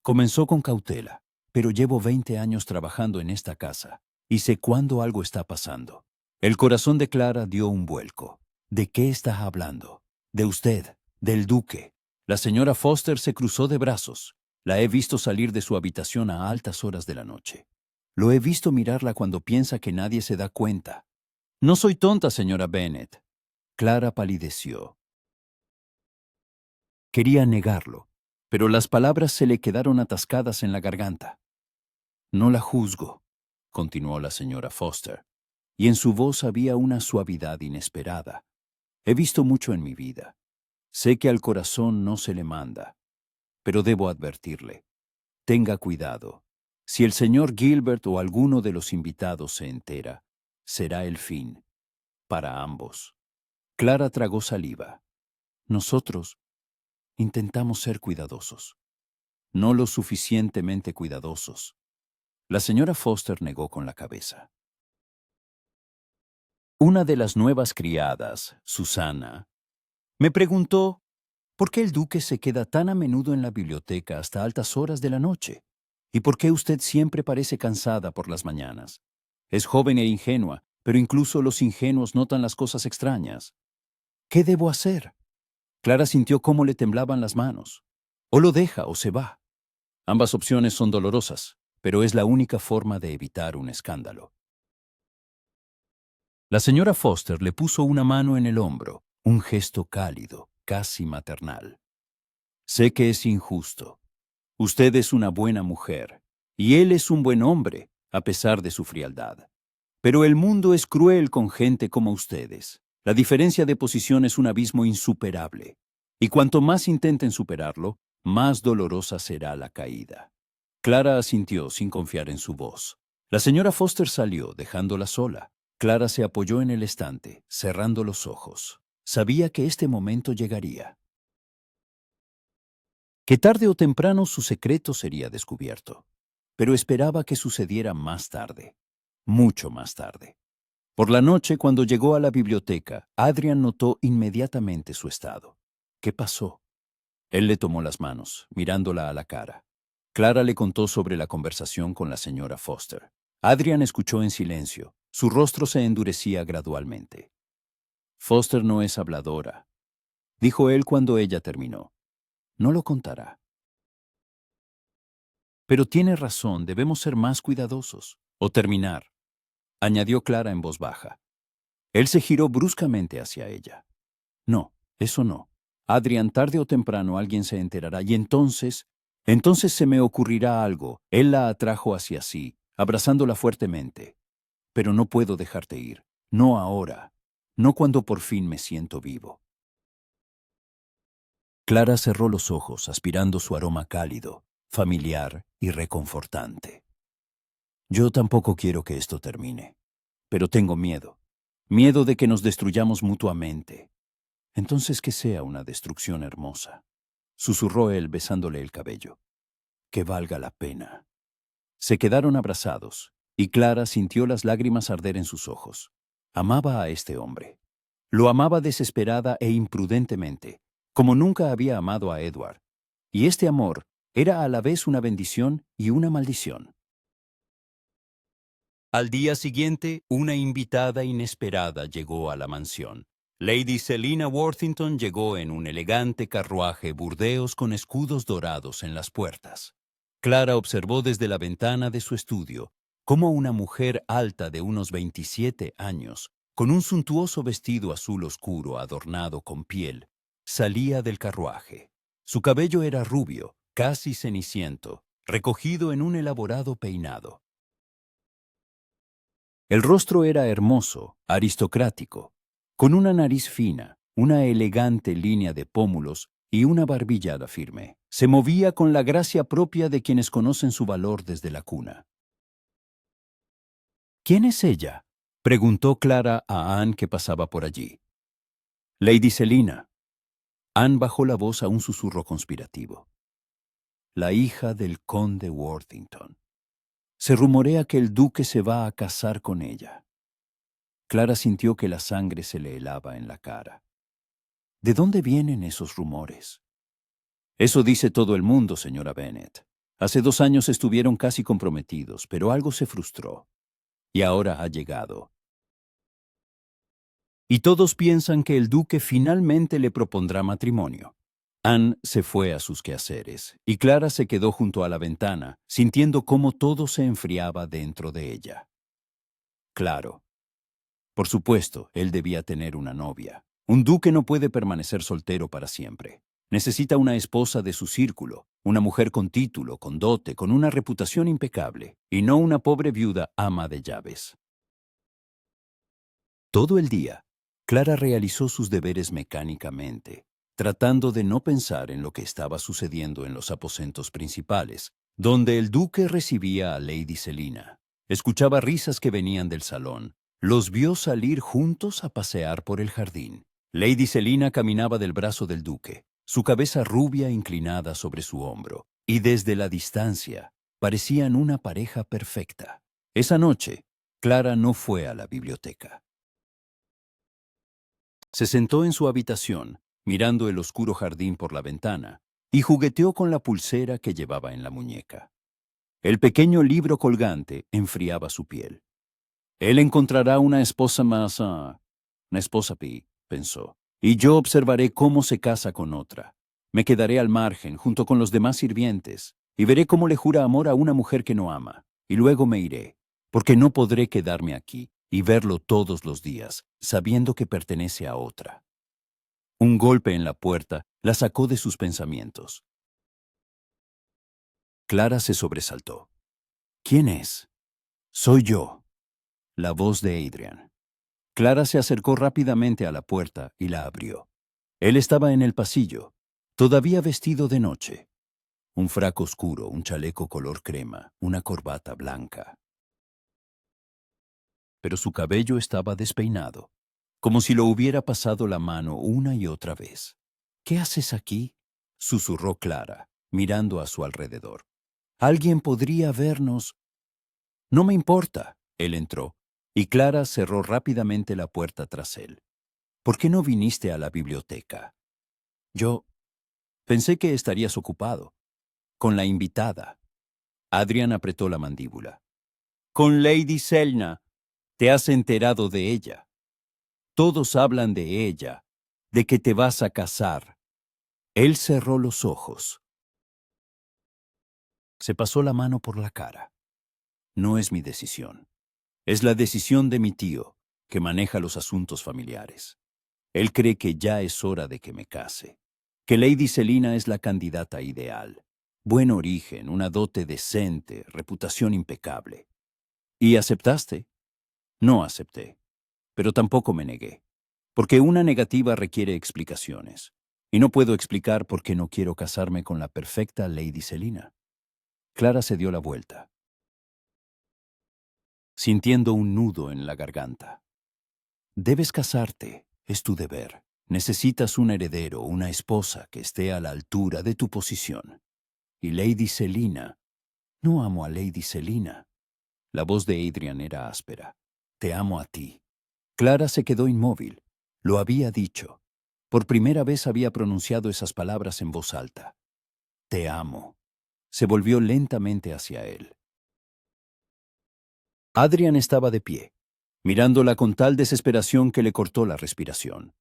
Speaker 1: Comenzó con cautela, pero llevo 20 años trabajando en esta casa y sé cuándo algo está pasando. El corazón de Clara dio un vuelco. ¿De qué estás hablando? De usted, del duque. La señora Foster se cruzó de brazos. La he visto salir de su habitación a altas horas de la noche. Lo he visto mirarla cuando piensa que nadie se da cuenta. No soy tonta, señora Bennet. Clara palideció. Quería negarlo, pero las palabras se le quedaron atascadas en la garganta. No la juzgo, continuó la señora Foster, y en su voz había una suavidad inesperada. He visto mucho en mi vida. Sé que al corazón no se le manda, pero debo advertirle. Tenga cuidado. Si el señor Gilbert o alguno de los invitados se entera, será el fin. Para ambos. Clara tragó saliva. Nosotros intentamos ser cuidadosos. No lo suficientemente cuidadosos. La señora Foster negó con la cabeza. Una de las nuevas criadas, Susana, me preguntó por qué el duque se queda tan a menudo en la biblioteca hasta altas horas de la noche y por qué usted siempre parece cansada por las mañanas. Es joven e ingenua, pero incluso los ingenuos notan las cosas extrañas. ¿Qué debo hacer? Clara sintió cómo le temblaban las manos. O lo deja o se va. Ambas opciones son dolorosas, pero es la única forma de evitar un escándalo. La señora Foster le puso una mano en el hombro, un gesto cálido, casi maternal. Sé que es injusto. Usted es una buena mujer, y él es un buen hombre, a pesar de su frialdad. Pero el mundo es cruel con gente como ustedes. La diferencia de posición es un abismo insuperable, y cuanto más intenten superarlo, más dolorosa será la caída. Clara asintió sin confiar en su voz. La señora Foster salió, dejándola sola. Clara se apoyó en el estante, cerrando los ojos. Sabía que este momento llegaría. Que tarde o temprano su secreto sería descubierto. Pero esperaba que sucediera más tarde. Mucho más tarde. Por la noche, cuando llegó a la biblioteca, Adrian notó inmediatamente su estado. ¿Qué pasó? Él le tomó las manos, mirándola a la cara. Clara le contó sobre la conversación con la señora Foster. Adrian escuchó en silencio. Su rostro se endurecía gradualmente. Foster no es habladora, dijo él cuando ella terminó. No lo contará. Pero tiene razón, debemos ser más cuidadosos. O terminar, añadió Clara en voz baja. Él se giró bruscamente hacia ella. No, eso no. Adrian, tarde o temprano alguien se enterará y entonces se me ocurrirá algo. Él la atrajo hacia sí, abrazándola fuertemente. Pero no puedo dejarte ir. No ahora. No cuando por fin me siento vivo. Clara cerró los ojos, aspirando su aroma cálido, familiar y reconfortante. Yo tampoco quiero que esto termine, pero tengo miedo. Miedo de que nos destruyamos mutuamente. Entonces que sea una destrucción hermosa, susurró él besándole el cabello. Que valga la pena. Se quedaron abrazados, y Clara sintió las lágrimas arder en sus ojos. Amaba a este hombre. Lo amaba desesperada e imprudentemente, como nunca había amado a Edward. Y este amor era a la vez una bendición y una maldición. Al día siguiente, una invitada inesperada llegó a la mansión. Lady Selina Worthington llegó en un elegante carruaje burdeos con escudos dorados en las puertas. Clara observó desde la ventana de su estudio cómo una mujer alta de unos 27 años, con un suntuoso vestido azul oscuro adornado con piel, salía del carruaje. Su cabello era rubio, casi ceniciento, recogido en un elaborado peinado. El rostro era hermoso, aristocrático, con una nariz fina, una elegante línea de pómulos y una barbillada firme. Se movía con la gracia propia de quienes conocen su valor desde la cuna. ¿Quién es ella?, preguntó Clara a Anne que pasaba por allí. Lady Selina. Anne bajó la voz a un susurro conspirativo. La hija del conde Worthington. Se rumorea que el duque se va a casar con ella. Clara sintió que la sangre se le helaba en la cara. ¿De dónde vienen esos rumores? Eso dice todo el mundo, señora Bennet. Hace 2 años estuvieron casi comprometidos, pero algo se frustró. Y ahora ha llegado. Y todos piensan que el duque finalmente le propondrá matrimonio. Anne se fue a sus quehaceres, y Clara se quedó junto a la ventana, sintiendo cómo todo se enfriaba dentro de ella. Claro. Por supuesto, él debía tener una novia. Un duque no puede permanecer soltero para siempre. Necesita una esposa de su círculo, una mujer con título, con dote, con una reputación impecable, y no una pobre viuda ama de llaves. Todo el día, Clara realizó sus deberes mecánicamente, tratando de no pensar en lo que estaba sucediendo en los aposentos principales, donde el duque recibía a Lady Selina. Escuchaba risas que venían del salón. Los vio salir juntos a pasear por el jardín. Lady Selina caminaba del brazo del duque, su cabeza rubia inclinada sobre su hombro, y desde la distancia parecían una pareja perfecta. Esa noche, Clara no fue a la biblioteca. Se sentó en su habitación, mirando el oscuro jardín por la ventana, y jugueteó con la pulsera que llevaba en la muñeca. El pequeño libro colgante enfriaba su piel. Él encontrará una esposa una esposa Pi, pensó, y yo observaré cómo se casa con otra. Me quedaré al margen, junto con los demás sirvientes, y veré cómo le jura amor a una mujer que no ama, y luego me iré, porque no podré quedarme aquí y verlo todos los días, sabiendo que pertenece a otra. Un golpe en la puerta la sacó de sus pensamientos. Clara se sobresaltó. ¿Quién es? Soy yo. La voz de Adrian. Clara se acercó rápidamente a la puerta y la abrió. Él estaba en el pasillo, todavía vestido de noche. Un frac oscuro, un chaleco color crema, una corbata blanca. Pero su cabello estaba despeinado, como si lo hubiera pasado la mano una y otra vez. ¿Qué haces aquí?, susurró Clara, mirando a su alrededor. Alguien podría vernos. No me importa. Él entró, y Clara cerró rápidamente la puerta tras él. ¿Por qué no viniste a la biblioteca? Yo pensé que estarías ocupado. Con la invitada. Adrian apretó la mandíbula. Con Lady Selna. Te has enterado de ella. Todos hablan de ella, de que te vas a casar. Él cerró los ojos. Se pasó la mano por la cara. No es mi decisión. Es la decisión de mi tío, que maneja los asuntos familiares. Él cree que ya es hora de que me case, que Lady Selina es la candidata ideal. Buen origen, una dote decente, reputación impecable. ¿Y aceptaste? No acepté, pero tampoco me negué, porque una negativa requiere explicaciones, y no puedo explicar por qué no quiero casarme con la perfecta Lady Selina. Clara se dio la vuelta, sintiendo un nudo en la garganta. Debes casarte, es tu deber. Necesitas un heredero, una esposa que esté a la altura de tu posición. Y Lady Selina, no amo a Lady Selina. La voz de Adrian era áspera. Te amo a ti. Clara se quedó inmóvil. Lo había dicho. Por primera vez había pronunciado esas palabras en voz alta. Te amo. Se volvió lentamente hacia él. Adrian estaba de pie, mirándola con tal desesperación que le cortó la respiración.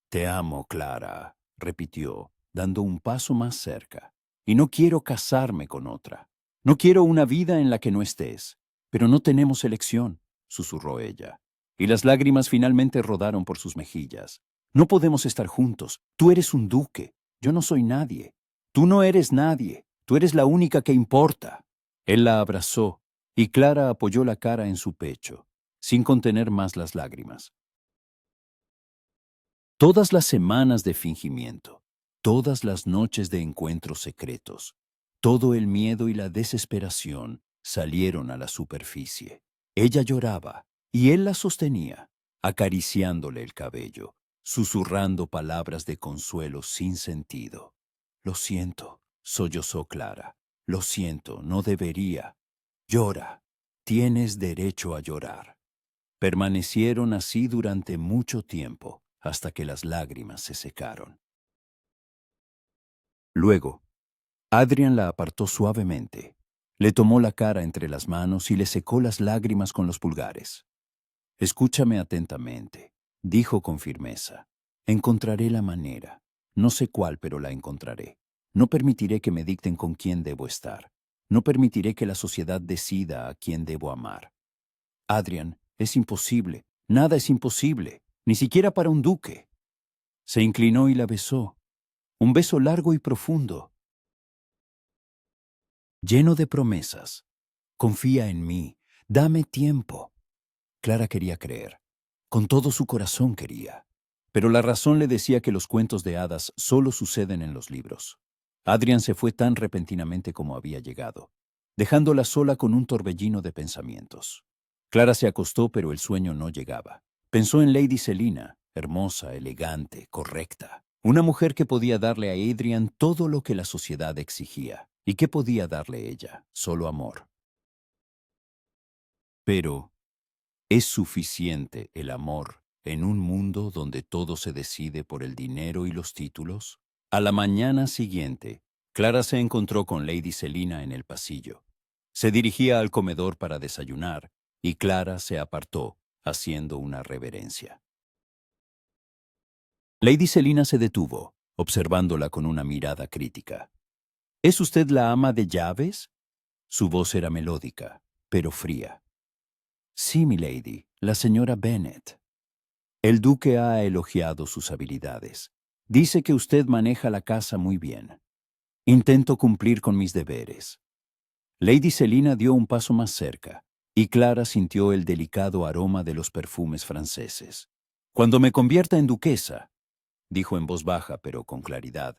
Speaker 1: Te amo, Clara, repitió, dando un paso más cerca. Y no quiero casarme con otra. No quiero una vida en la que no estés. Pero no tenemos elección, susurró ella. Y las lágrimas finalmente rodaron por sus mejillas. No podemos estar juntos. Tú eres un duque. Yo no soy nadie. Tú no eres nadie. Tú eres la única que importa. Él la abrazó, y Clara apoyó la cara en su pecho, sin contener más las lágrimas. Todas las semanas de fingimiento, todas las noches de encuentros secretos, todo el miedo y la desesperación salieron a la superficie. Ella lloraba y él la sostenía, acariciándole el cabello, susurrando palabras de consuelo sin sentido. Lo siento, sollozó Clara. Lo siento, no debería. Llora. Tienes derecho a llorar. Permanecieron así durante mucho tiempo, hasta que las lágrimas se secaron. Luego, Adrian la apartó suavemente, le tomó la cara entre las manos y le secó las lágrimas con los pulgares. Escúchame atentamente, dijo con firmeza. Encontraré la manera. No sé cuál, pero la encontraré. No permitiré que me dicten con quién debo estar. No permitiré que la sociedad decida a quién debo amar. Adrian, es imposible. Nada es imposible, ni siquiera para un duque. Se inclinó y la besó. Un beso largo y profundo, lleno de promesas. Confía en mí. Dame tiempo. Clara quería creer. Con todo su corazón quería. Pero la razón le decía que los cuentos de hadas solo suceden en los libros. Adrian se fue tan repentinamente como había llegado, dejándola sola con un torbellino de pensamientos. Clara se acostó, pero el sueño no llegaba. Pensó en Lady Selina, hermosa, elegante, correcta. Una mujer que podía darle a Adrian todo lo que la sociedad exigía. ¿Y qué podía darle ella? Solo amor. Pero, ¿es suficiente el amor en un mundo donde todo se decide por el dinero y los títulos? A la mañana siguiente, Clara se encontró con Lady Selina en el pasillo. Se dirigía al comedor para desayunar, y Clara se apartó, haciendo una reverencia. Lady Selina se detuvo, observándola con una mirada crítica. ¿Es usted la ama de llaves? Su voz era melódica, pero fría. Sí, milady, la señora Bennet. El duque ha elogiado sus habilidades. Dice que usted maneja la casa muy bien. Intento cumplir con mis deberes. Lady Selina dio un paso más cerca, y Clara sintió el delicado aroma de los perfumes franceses. Cuando me convierta en duquesa, dijo en voz baja pero con claridad,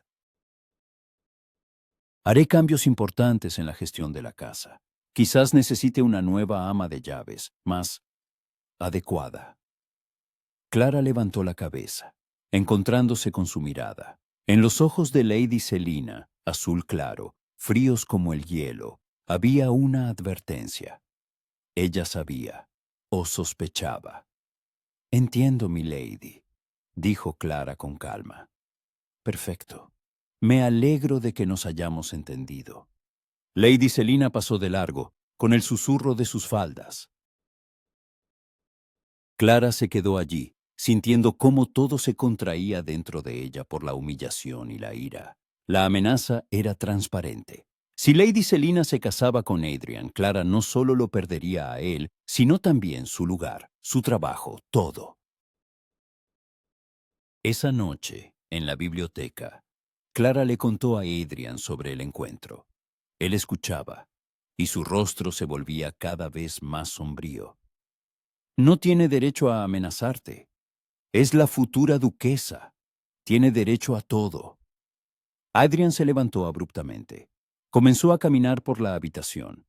Speaker 1: haré cambios importantes en la gestión de la casa. Quizás necesite una nueva ama de llaves, más adecuada. Clara levantó la cabeza, encontrándose con su mirada. En los ojos de Lady Selina, azul claro, fríos como el hielo, había una advertencia. Ella sabía, o sospechaba. Entiendo, mi lady, dijo Clara con calma. Perfecto. Me alegro de que nos hayamos entendido. Lady Selina pasó de largo, con el susurro de sus faldas. Clara se quedó allí, sintiendo cómo todo se contraía dentro de ella por la humillación y la ira. La amenaza era transparente. Si Lady Selina se casaba con Adrian, Clara no solo lo perdería a él, sino también su lugar, su trabajo, todo. Esa noche, en la biblioteca, Clara le contó a Adrian sobre el encuentro. Él escuchaba, y su rostro se volvía cada vez más sombrío. No tiene derecho a amenazarte. Es la futura duquesa. Tiene derecho a todo. Adrian se levantó abruptamente. Comenzó a caminar por la habitación.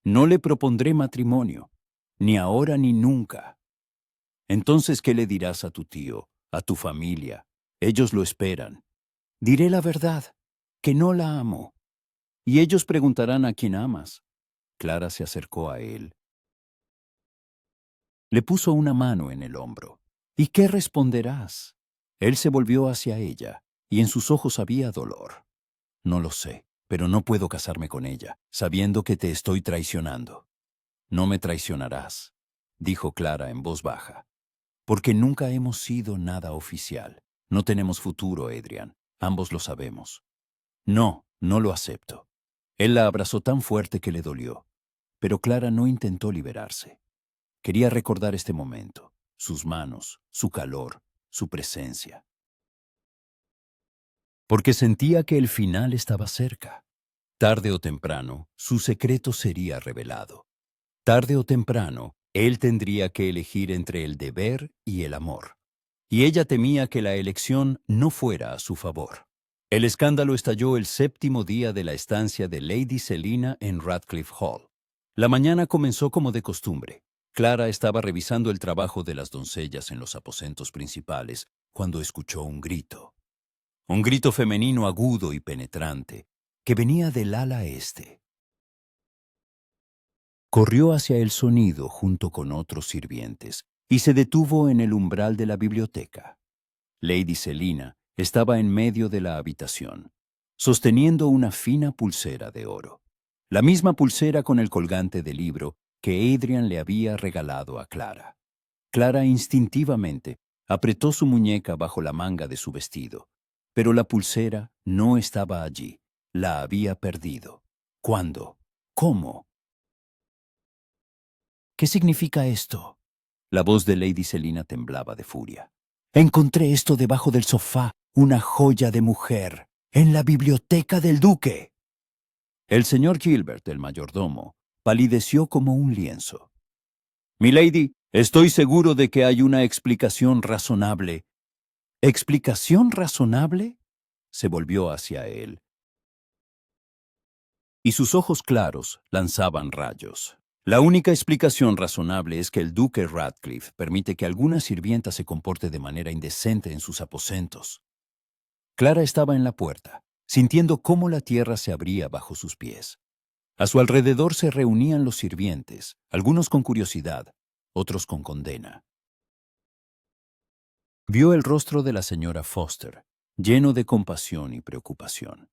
Speaker 1: No le propondré matrimonio, ni ahora ni nunca. Entonces, ¿qué le dirás a tu tío, a tu familia? Ellos lo esperan. Diré la verdad, que no la amo. Y ellos preguntarán a quién amas. Clara se acercó a él. Le puso una mano en el hombro. ¿Y qué responderás? Él se volvió hacia ella, y en sus ojos había dolor. No lo sé, pero no puedo casarme con ella, sabiendo que te estoy traicionando. No me traicionarás, dijo Clara en voz baja, porque nunca hemos sido nada oficial. No tenemos futuro, Adrian. Ambos lo sabemos. No, no lo acepto. Él la abrazó tan fuerte que le dolió, pero Clara no intentó liberarse. Quería recordar este momento, sus manos, su calor, su presencia. Porque sentía que el final estaba cerca. Tarde o temprano, su secreto sería revelado. Tarde o temprano, él tendría que elegir entre el deber y el amor. Y ella temía que la elección no fuera a su favor. El escándalo estalló el 7º día de la estancia de Lady Selina en Radcliffe Hall. La mañana comenzó como de costumbre. Clara estaba revisando el trabajo de las doncellas en los aposentos principales cuando escuchó un grito. Un grito femenino agudo y penetrante que venía del ala este. Corrió hacia el sonido junto con otros sirvientes y se detuvo en el umbral de la biblioteca. Lady Selina estaba en medio de la habitación, sosteniendo una fina pulsera de oro, la misma pulsera con el colgante de libro que Adrian le había regalado a Clara. Clara instintivamente apretó su muñeca bajo la manga de su vestido, pero la pulsera no estaba allí, la había perdido. ¿Cuándo? ¿Cómo? ¿Qué significa esto? La voz de Lady Selina temblaba de furia. Encontré esto debajo del sofá, una joya de mujer, en la biblioteca del duque. El señor Gilbert, el mayordomo, palideció como un lienzo. Milady, estoy seguro de que hay una explicación razonable. ¿Explicación razonable? Se volvió hacia él, y sus ojos claros lanzaban rayos. La única explicación razonable es que el duque Radcliffe permite que alguna sirvienta se comporte de manera indecente en sus aposentos. Clara estaba en la puerta, sintiendo cómo la tierra se abría bajo sus pies. A su alrededor se reunían los sirvientes, algunos con curiosidad, otros con condena. Vio el rostro de la señora Foster, lleno de compasión y preocupación.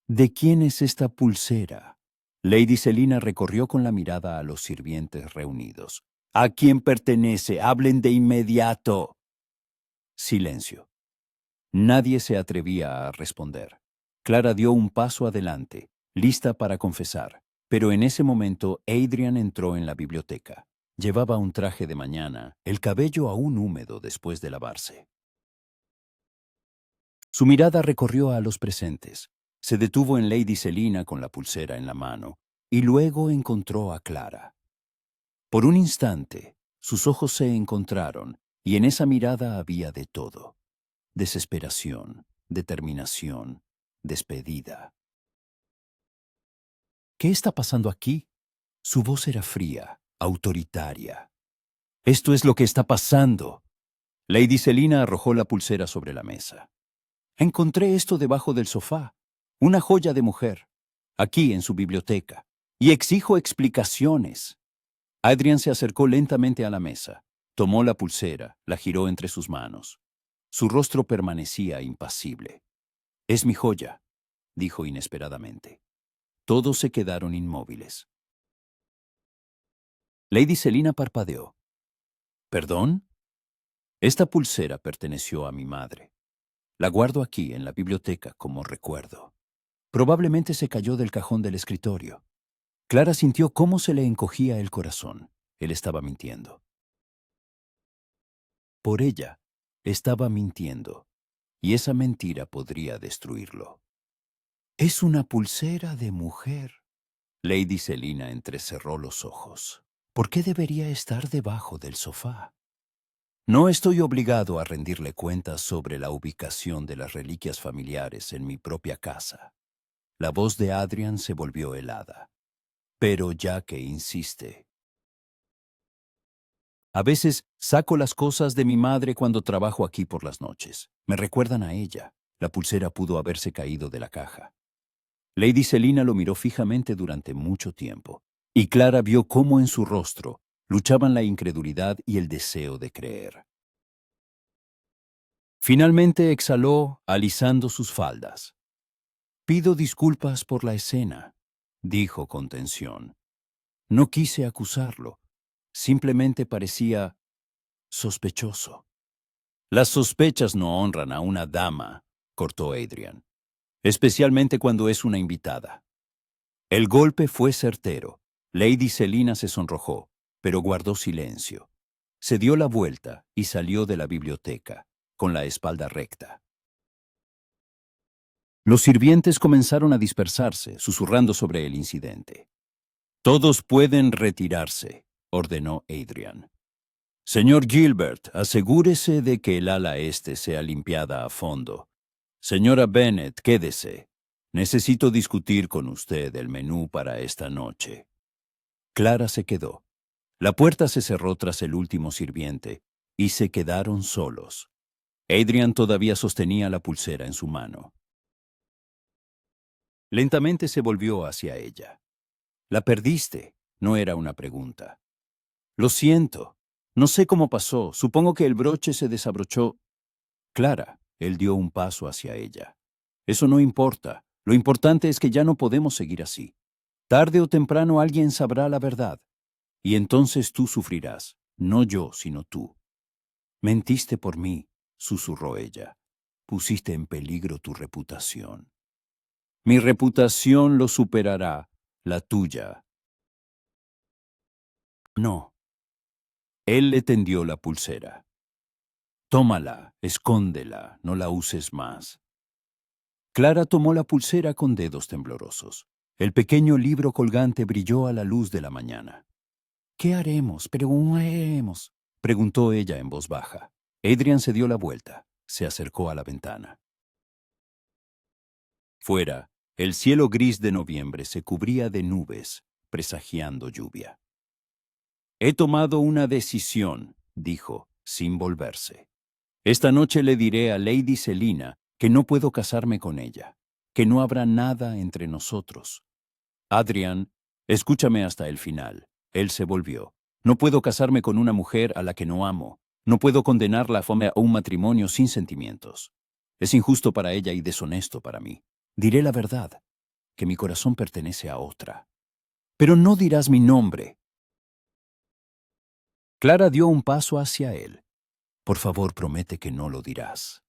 Speaker 1: ¿De quién es esta pulsera? Lady Selina recorrió con la mirada a los sirvientes reunidos. ¿A quién pertenece? ¡Hablen de inmediato! Silencio. Nadie se atrevía a responder. Clara dio un paso adelante, lista para confesar, pero en ese momento Adrian entró en la biblioteca. Llevaba un traje de mañana, el cabello aún húmedo después de lavarse. Su mirada recorrió a los presentes. Se detuvo en Lady Selina con la pulsera en la mano y luego encontró a Clara. Por un instante, sus ojos se encontraron y en esa mirada había de todo. Desesperación, determinación, despedida. ¿Qué está pasando aquí? Su voz era fría, autoritaria. Esto es lo que está pasando. Lady Selina arrojó la pulsera sobre la mesa. Encontré esto debajo del sofá, una joya de mujer, aquí en su biblioteca, y exijo explicaciones. Adrian se acercó lentamente a la mesa, tomó la pulsera, la giró entre sus manos. Su rostro permanecía impasible. Es mi joya, dijo inesperadamente. Todos se quedaron inmóviles. Lady Selina parpadeó. ¿Perdón? Esta pulsera perteneció a mi madre. La guardo aquí en la biblioteca como recuerdo. Probablemente se cayó del cajón del escritorio. Clara sintió cómo se le encogía el corazón. Él estaba mintiendo. Por ella, estaba mintiendo, y esa mentira podría destruirlo. Es una pulsera de mujer. Lady Selina entrecerró los ojos. ¿Por qué debería estar debajo del sofá? No estoy obligado a rendirle cuentas sobre la ubicación de las reliquias familiares en mi propia casa. La voz de Adrian se volvió helada. Pero ya que insiste. A veces saco las cosas de mi madre cuando trabajo aquí por las noches. Me recuerdan a ella. La pulsera pudo haberse caído de la caja. Lady Selina lo miró fijamente durante mucho tiempo, y Clara vio cómo en su rostro luchaban la incredulidad y el deseo de creer. Finalmente exhaló, alisando sus faldas. Pido disculpas por la escena, dijo con tensión. No quise acusarlo. Simplemente parecía sospechoso. Las sospechas no honran a una dama, cortó Adrian, especialmente cuando es una invitada. El golpe fue certero. Lady Selina se sonrojó, pero guardó silencio. Se dio la vuelta y salió de la biblioteca, con la espalda recta. Los sirvientes comenzaron a dispersarse, susurrando sobre el incidente. Todos pueden retirarse, ordenó Adrian. Señor Gilbert, asegúrese de que el ala este sea limpiada a fondo. Señora Bennet, quédese. Necesito discutir con usted el menú para esta noche. Clara se quedó. La puerta se cerró tras el último sirviente y se quedaron solos. Adrian todavía sostenía la pulsera en su mano. Lentamente se volvió hacia ella. «La perdiste», no era una pregunta. «Lo siento. No sé cómo pasó. Supongo que el broche se desabrochó». «Clara», él dio un paso hacia ella. «Eso no importa. Lo importante es que ya no podemos seguir así. Tarde o temprano alguien sabrá la verdad. Y entonces tú sufrirás. No yo, sino tú». «Mentiste por mí», susurró ella. «Pusiste en peligro tu reputación». «Mi reputación lo superará, la tuya». «No». Él le tendió la pulsera. «Tómala, escóndela, no la uses más». Clara tomó la pulsera con dedos temblorosos. El pequeño libro colgante brilló a la luz de la mañana. «¿Qué haremos? Preguntó ella en voz baja. Adrian se dio la vuelta. Se acercó a la ventana. Fuera, el cielo gris de noviembre se cubría de nubes, presagiando lluvia. «He tomado una decisión», dijo, sin volverse. «Esta noche le diré a Lady Selina que no puedo casarme con ella, que no habrá nada entre nosotros. Adrian, escúchame hasta el final». Él se volvió. «No puedo casarme con una mujer a la que no amo. No puedo condenarla a un matrimonio sin sentimientos. Es injusto para ella y deshonesto para mí. Diré la verdad, que mi corazón pertenece a otra. Pero no dirás mi nombre». Clara dio un paso hacia él. «Por favor, promete que no lo dirás».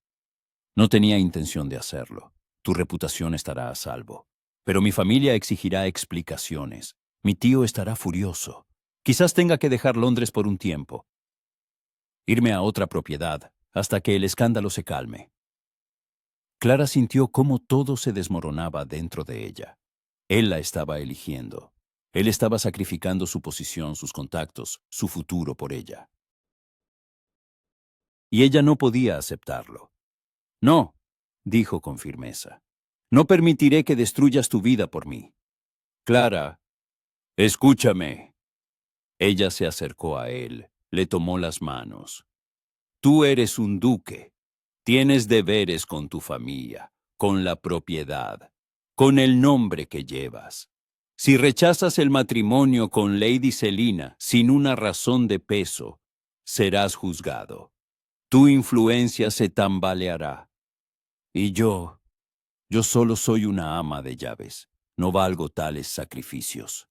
Speaker 1: «No tenía intención de hacerlo. Tu reputación estará a salvo. Pero mi familia exigirá explicaciones. Mi tío estará furioso. Quizás tenga que dejar Londres por un tiempo. Irme a otra propiedad, hasta que el escándalo se calme». Clara sintió cómo todo se desmoronaba dentro de ella. Él la estaba eligiendo. Él estaba sacrificando su posición, sus contactos, su futuro por ella. Y ella no podía aceptarlo. «No», dijo con firmeza. «No permitiré que destruyas tu vida por mí». «Clara, escúchame». Ella se acercó a él, le tomó las manos. «Tú eres un duque. Tienes deberes con tu familia, con la propiedad, con el nombre que llevas. Si rechazas el matrimonio con Lady Selina sin una razón de peso, serás juzgado. Tu influencia se tambaleará. Y yo solo soy una ama de llaves. No valgo tales sacrificios».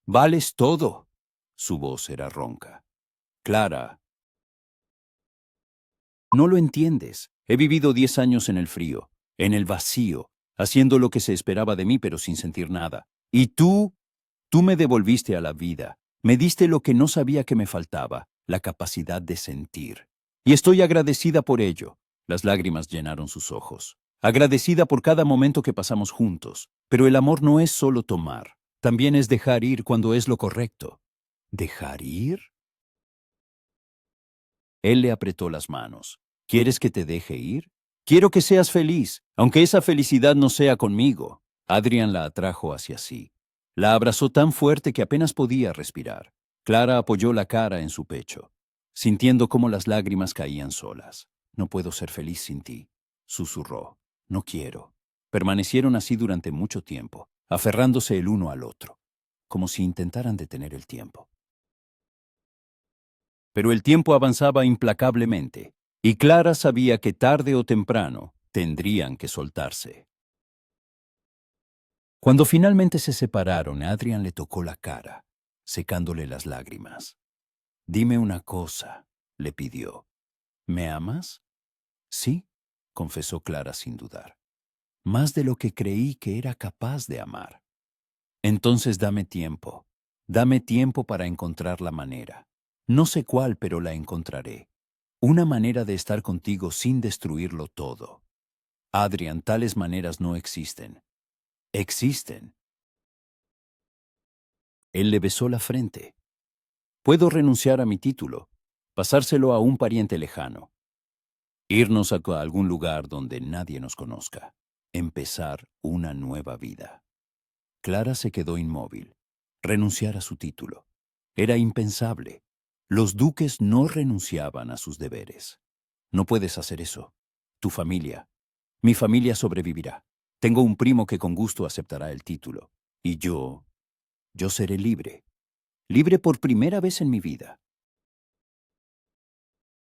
Speaker 1: «Vales todo. Su voz era ronca. Clara, no lo entiendes. He vivido 10 años en el frío, en el vacío, haciendo lo que se esperaba de mí pero sin sentir nada. Y tú me devolviste a la vida. Me diste lo que no sabía que me faltaba, la capacidad de sentir. Y estoy agradecida por ello. Las lágrimas llenaron sus ojos. Agradecida por cada momento que pasamos juntos. Pero el amor no es solo tomar. También es dejar ir cuando es lo correcto. ¿Dejar ir? Él le apretó las manos. ¿Quieres que te deje ir? Quiero que seas feliz, aunque esa felicidad no sea conmigo. Adrian la atrajo hacia sí. La abrazó tan fuerte que apenas podía respirar. Clara apoyó la cara en su pecho, sintiendo cómo las lágrimas caían solas. No puedo ser feliz sin ti, susurró. No quiero. Permanecieron así durante mucho tiempo, aferrándose el uno al otro, como si intentaran detener el tiempo. Pero el tiempo avanzaba implacablemente, y Clara sabía que tarde o temprano tendrían que soltarse. Cuando finalmente se separaron, Adrian le tocó la cara, secándole las lágrimas. «Dime una cosa», le pidió. «¿Me amas?» «Sí», confesó Clara sin dudar. «Más de lo que creí que era capaz de amar». «Entonces dame tiempo para encontrar la manera. No sé cuál, pero la encontraré. Una manera de estar contigo sin destruirlo todo». «Adrian, tales maneras no existen». «Existen». Él le besó la frente. «Puedo renunciar a mi título, pasárselo a un pariente lejano, irnos a algún lugar donde nadie nos conozca, empezar una nueva vida». Clara se quedó inmóvil. Renunciar a su título. Era impensable. Los duques no renunciaban a sus deberes. «No puedes hacer eso. Tu familia. Mi familia sobrevivirá. Tengo un primo que con gusto aceptará el título. Y yo seré libre. Libre por primera vez en mi vida».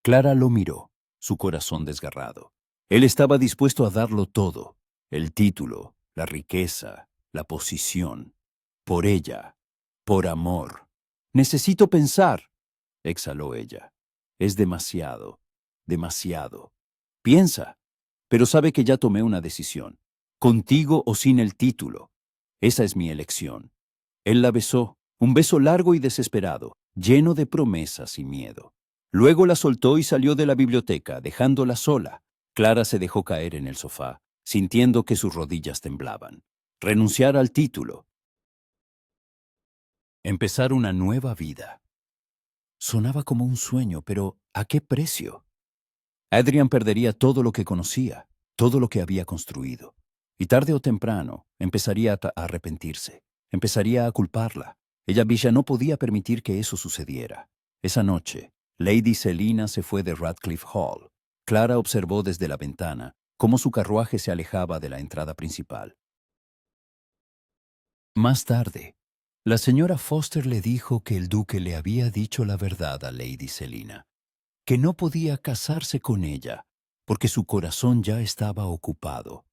Speaker 1: Clara lo miró, su corazón desgarrado. Él estaba dispuesto a darlo todo. El título, la riqueza, la posición. Por ella. Por amor. «Necesito pensar», exhaló ella. «Es demasiado. Demasiado. Piensa. Pero sabe que ya tomé una decisión. Contigo o sin el título. Esa es mi elección». Él la besó, un beso largo y desesperado, lleno de promesas y miedo. Luego la soltó y salió de la biblioteca, dejándola sola. Clara se dejó caer en el sofá, sintiendo que sus rodillas temblaban. Renunciar al título. Empezar una nueva vida. Sonaba como un sueño, pero ¿a qué precio? Adrian perdería todo lo que conocía, todo lo que había construido. Y tarde o temprano empezaría a arrepentirse, empezaría a culparla. Ella Villa no podía permitir que eso sucediera. Esa noche, Lady Selina se fue de Radcliffe Hall. Clara observó desde la ventana cómo su carruaje se alejaba de la entrada principal. Más tarde, la señora Foster le dijo que el duque le había dicho la verdad a Lady Selina, que no podía casarse con ella, porque su corazón ya estaba ocupado.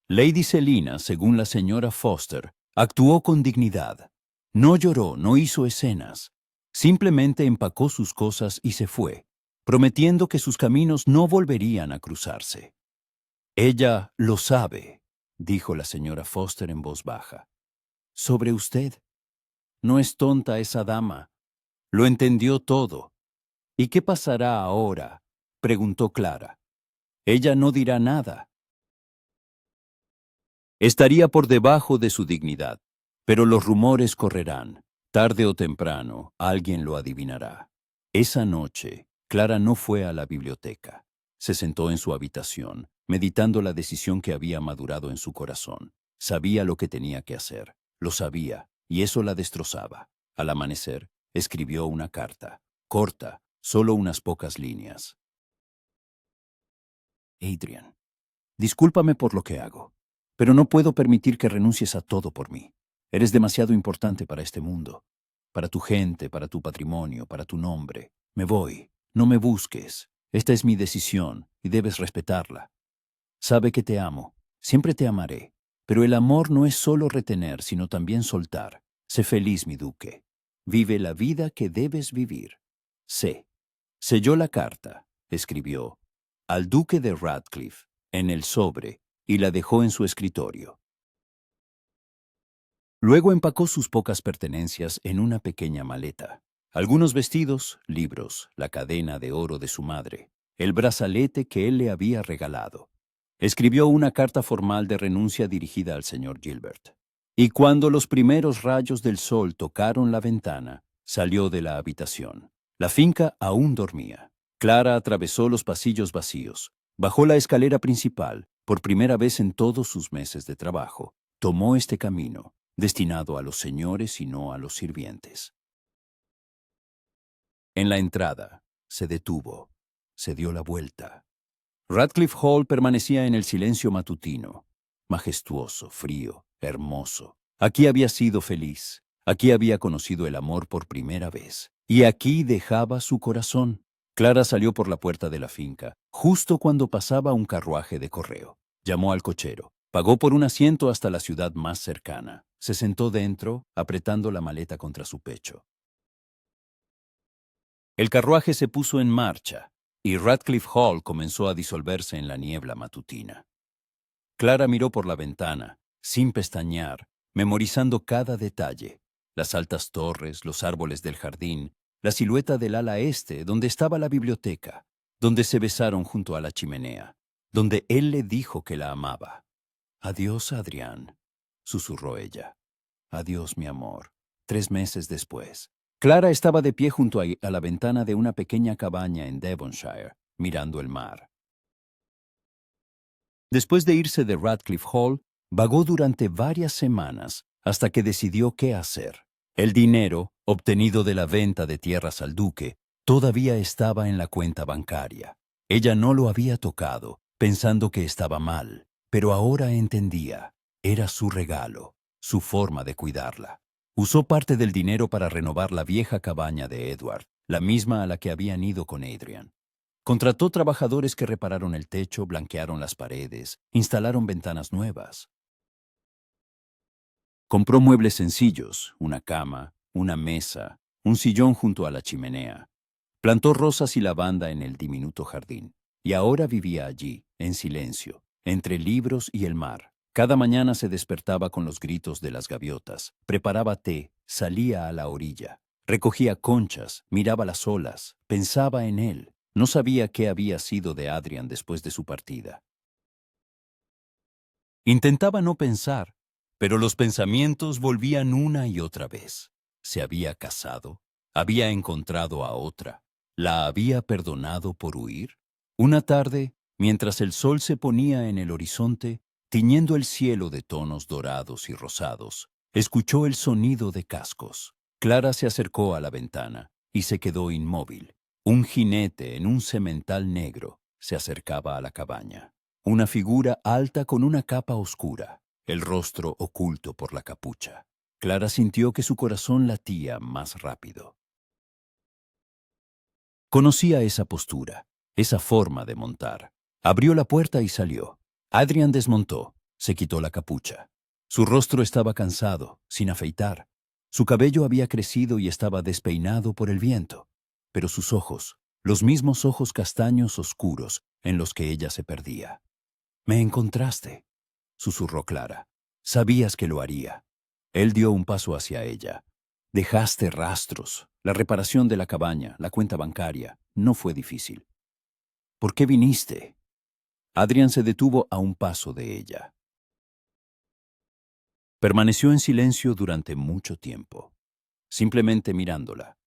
Speaker 1: Lady Selina, según la señora Foster, actuó con dignidad. No lloró, no hizo escenas. Simplemente empacó sus cosas y se fue, prometiendo que sus caminos no volverían a cruzarse. «Ella lo sabe», dijo la señora Foster en voz baja. «Sobre usted. No es tonta esa dama. Lo entendió todo». «¿Y qué pasará ahora?», preguntó Clara. «Ella no dirá nada». Estaría por debajo de su dignidad, pero los rumores correrán. Tarde o temprano, alguien lo adivinará. Esa noche, Clara no fue a la biblioteca. Se sentó en su habitación, meditando la decisión que había madurado en su corazón. Sabía lo que tenía que hacer, lo sabía, y eso la destrozaba. Al amanecer, escribió una carta, corta, solo unas pocas líneas. «Adrian, discúlpame por lo que hago, pero no puedo permitir que renuncies a todo por mí. Eres demasiado importante para este mundo, para tu gente, para tu patrimonio, para tu nombre. Me voy, no me busques. Esta es mi decisión y debes respetarla. Sabe que te amo, siempre te amaré, pero el amor no es solo retener, sino también soltar. Sé feliz, mi duque». Vive la vida que debes vivir. C. Selló la carta, escribió, al duque de Radcliffe, en el sobre, y la dejó en su escritorio. Luego empacó sus pocas pertenencias en una pequeña maleta. Algunos vestidos, libros, la cadena de oro de su madre, el brazalete que él le había regalado. Escribió una carta formal de renuncia dirigida al señor Gilbert. Y cuando los primeros rayos del sol tocaron la ventana, salió de la habitación. La finca aún dormía. Clara atravesó los pasillos vacíos, bajó la escalera principal, por primera vez en todos sus meses de trabajo. Tomó este camino, destinado a los señores y no a los sirvientes. En la entrada, se detuvo, se dio la vuelta. Radcliffe Hall permanecía en el silencio matutino, majestuoso, frío, hermoso. Aquí había sido feliz, aquí había conocido el amor por primera vez, y aquí dejaba su corazón. Clara salió por la puerta de la finca, justo cuando pasaba un carruaje de correo. Llamó al cochero, pagó por un asiento hasta la ciudad más cercana. Se sentó dentro, apretando la maleta contra su pecho. El carruaje se puso en marcha, y Radcliffe Hall comenzó a disolverse en la niebla matutina. Clara miró por la ventana, sin pestañear, memorizando cada detalle: las altas torres, los árboles del jardín, la silueta del ala este, donde estaba la biblioteca, donde se besaron junto a la chimenea, donde él le dijo que la amaba. «Adiós, Adrián», susurró ella. «Adiós, mi amor». 3 meses después, Clara estaba de pie junto a la ventana de una pequeña cabaña en Devonshire, mirando el mar. Después de irse de Radcliffe Hall, vagó durante varias semanas hasta que decidió qué hacer. El dinero, obtenido de la venta de tierras al duque, todavía estaba en la cuenta bancaria. Ella no lo había tocado, pensando que estaba mal, pero ahora entendía. Era su regalo, su forma de cuidarla. Usó parte del dinero para renovar la vieja cabaña de Edward, la misma a la que habían ido con Adrian. Contrató trabajadores que repararon el techo, blanquearon las paredes, instalaron ventanas nuevas. Compró muebles sencillos, una cama, una mesa, un sillón junto a la chimenea. Plantó rosas y lavanda en el diminuto jardín. Y ahora vivía allí, en silencio, entre libros y el mar. Cada mañana se despertaba con los gritos de las gaviotas, preparaba té, salía a la orilla, recogía conchas, miraba las olas, pensaba en él. No sabía qué había sido de Adrian después de su partida. Intentaba no pensar, pero los pensamientos volvían una y otra vez. Se había casado, había encontrado a otra, la había perdonado por huir. Una tarde, mientras el sol se ponía en el horizonte, tiñendo el cielo de tonos dorados y rosados, escuchó el sonido de cascos. Clara se acercó a la ventana y se quedó inmóvil. Un jinete en un semental negro se acercaba a la cabaña. Una figura alta con una capa oscura, el rostro oculto por la capucha. Clara sintió que su corazón latía más rápido. Conocía esa postura, esa forma de montar. Abrió la puerta y salió. Adrian desmontó, se quitó la capucha. Su rostro estaba cansado, sin afeitar. Su cabello había crecido y estaba despeinado por el viento. Pero sus ojos, los mismos ojos castaños oscuros en los que ella se perdía. «Me encontraste», susurró Clara. «Sabías que lo haría». Él dio un paso hacia ella. «Dejaste rastros. La reparación de la cabaña, la cuenta bancaria, no fue difícil». «¿Por qué viniste?» Adrian se detuvo a un paso de ella. Permaneció en silencio durante mucho tiempo, simplemente mirándola,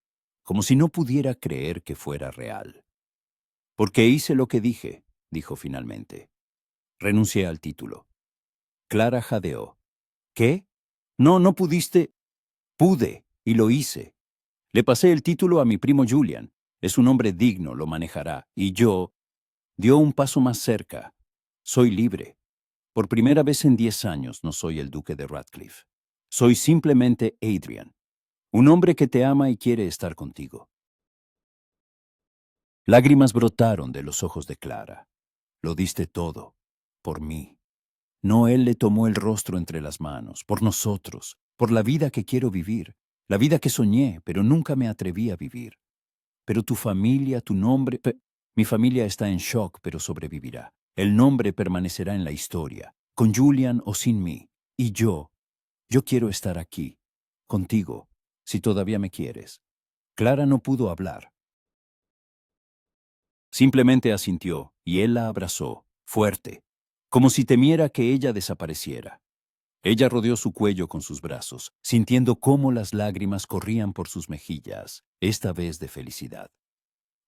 Speaker 1: como si no pudiera creer que fuera real. «Porque hice lo que dije», dijo finalmente. «Renuncié al título». Clara jadeó. «¿Qué? No pudiste». «Pude, y lo hice. Le pasé el título a mi primo Julian. Es un hombre digno, lo manejará. Y yo...» Dio un paso más cerca. «Soy libre. Por primera vez en 10 años no soy el duque de Radcliffe. Soy simplemente Adrian, un hombre que te ama y quiere estar contigo». Lágrimas brotaron de los ojos de Clara. «Lo diste todo, por mí». No, él le tomó el rostro entre las manos, por nosotros, por la vida que quiero vivir. La vida que soñé, pero nunca me atreví a vivir. Pero tu familia, tu nombre... Mi familia está en shock, pero sobrevivirá. El nombre permanecerá en la historia, con Julian o sin mí. Y yo quiero estar aquí, contigo, si todavía me quieres. Clara no pudo hablar. Simplemente asintió, y él la abrazó, fuerte, como si temiera que ella desapareciera. Ella rodeó su cuello con sus brazos, sintiendo cómo las lágrimas corrían por sus mejillas, esta vez de felicidad.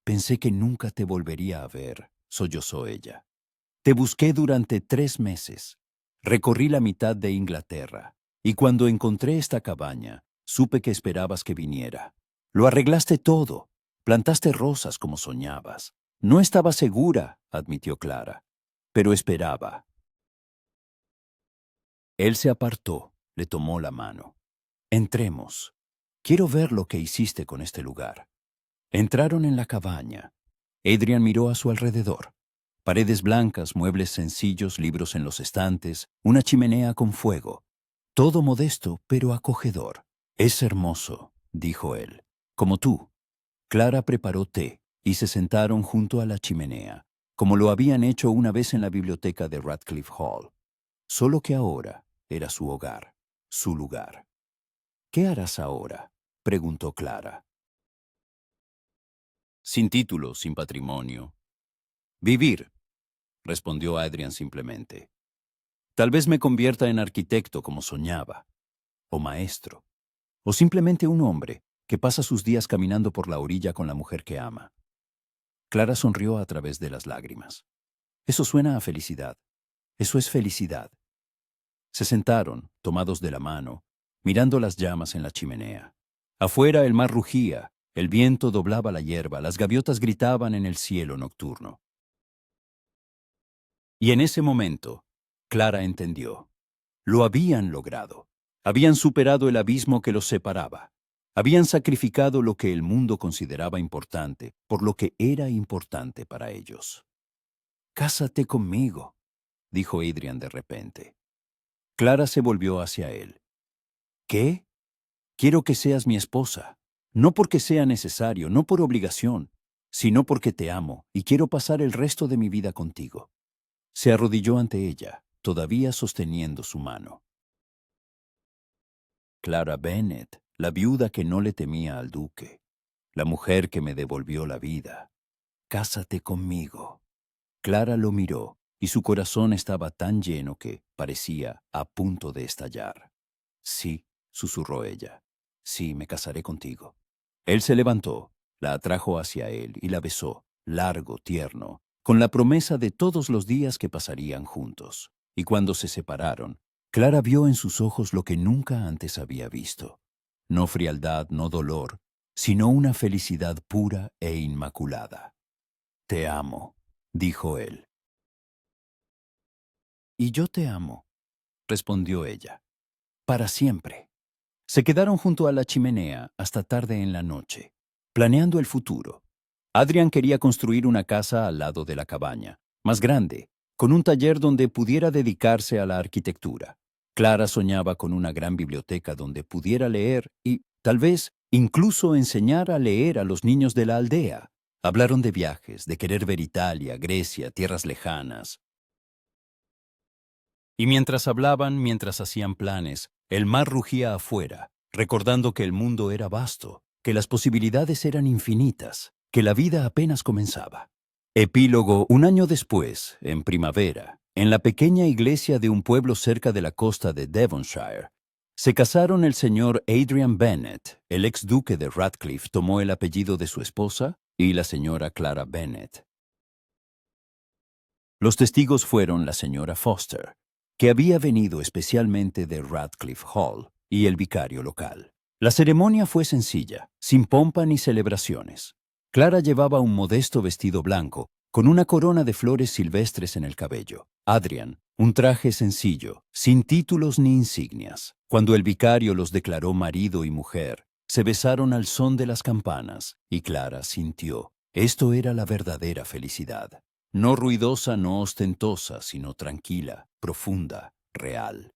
Speaker 1: Pensé que nunca te volvería a ver, sollozó ella. Te busqué durante 3 meses. Recorrí la mitad de Inglaterra, y cuando encontré esta cabaña, supe que esperabas que viniera. Lo arreglaste todo, plantaste rosas como soñabas. No estaba segura, admitió Clara, pero esperaba. Él se apartó, le tomó la mano. Entremos. Quiero ver lo que hiciste con este lugar. Entraron en la cabaña. Adrian miró a su alrededor. Paredes blancas, muebles sencillos, libros en los estantes, una chimenea con fuego. Todo modesto, pero acogedor. Es hermoso, dijo él. Como tú. Clara preparó té y se sentaron junto a la chimenea, como lo habían hecho una vez en la biblioteca de Radcliffe Hall. Solo que ahora era su hogar, su lugar. ¿Qué harás ahora?, preguntó Clara. Sin título, sin patrimonio. Vivir, respondió Adrian simplemente. Tal vez me convierta en arquitecto como soñaba, o maestro, o simplemente un hombre que pasa sus días caminando por la orilla con la mujer que ama. Clara sonrió a través de las lágrimas. Eso suena a felicidad. Eso es felicidad. Se sentaron, tomados de la mano, mirando las llamas en la chimenea. Afuera el mar rugía, el viento doblaba la hierba, las gaviotas gritaban en el cielo nocturno. Y en ese momento, Clara entendió. Lo habían logrado. Habían superado el abismo que los separaba. Habían sacrificado lo que el mundo consideraba importante por lo que era importante para ellos. «Cásate conmigo», dijo Adrian de repente. Clara se volvió hacia él. «¿Qué? Quiero que seas mi esposa. No porque sea necesario, no por obligación, sino porque te amo y quiero pasar el resto de mi vida contigo». Se arrodilló ante ella, todavía sosteniendo su mano. Clara Bennet, la viuda que no le temía al duque, la mujer que me devolvió la vida. «Cásate conmigo». Clara lo miró, y su corazón estaba tan lleno que parecía a punto de estallar. «Sí», susurró ella. «Sí, me casaré contigo». Él se levantó, la atrajo hacia él y la besó, largo, tierno, con la promesa de todos los días que pasarían juntos. Y cuando se separaron, Clara vio en sus ojos lo que nunca antes había visto. No frialdad, no dolor, sino una felicidad pura e inmaculada. «Te amo», dijo él. «Y yo te amo», respondió ella. «Para siempre». Se quedaron junto a la chimenea hasta tarde en la noche, planeando el futuro. Adrian quería construir una casa al lado de la cabaña, más grande, con un taller donde pudiera dedicarse a la arquitectura. Clara soñaba con una gran biblioteca donde pudiera leer y, tal vez, incluso enseñar a leer a los niños de la aldea. Hablaron de viajes, de querer ver Italia, Grecia, tierras lejanas. Y mientras hablaban, mientras hacían planes, el mar rugía afuera, recordando que el mundo era vasto, que las posibilidades eran infinitas, que la vida apenas comenzaba. Epílogo: un año después, en primavera, en la pequeña iglesia de un pueblo cerca de la costa de Devonshire, se casaron el señor Adrian Bennet, el ex duque de Radcliffe tomó el apellido de su esposa, y la señora Clara Bennet. Los testigos fueron la señora Foster, que había venido especialmente de Radcliffe Hall, y el vicario local. La ceremonia fue sencilla, sin pompa ni celebraciones. Clara llevaba un modesto vestido blanco, con una corona de flores silvestres en el cabello. Adrian, un traje sencillo, sin títulos ni insignias. Cuando el vicario los declaró marido y mujer, se besaron al son de las campanas, y Clara sintió. Esto era la verdadera felicidad. No ruidosa, no ostentosa, sino tranquila, profunda, real.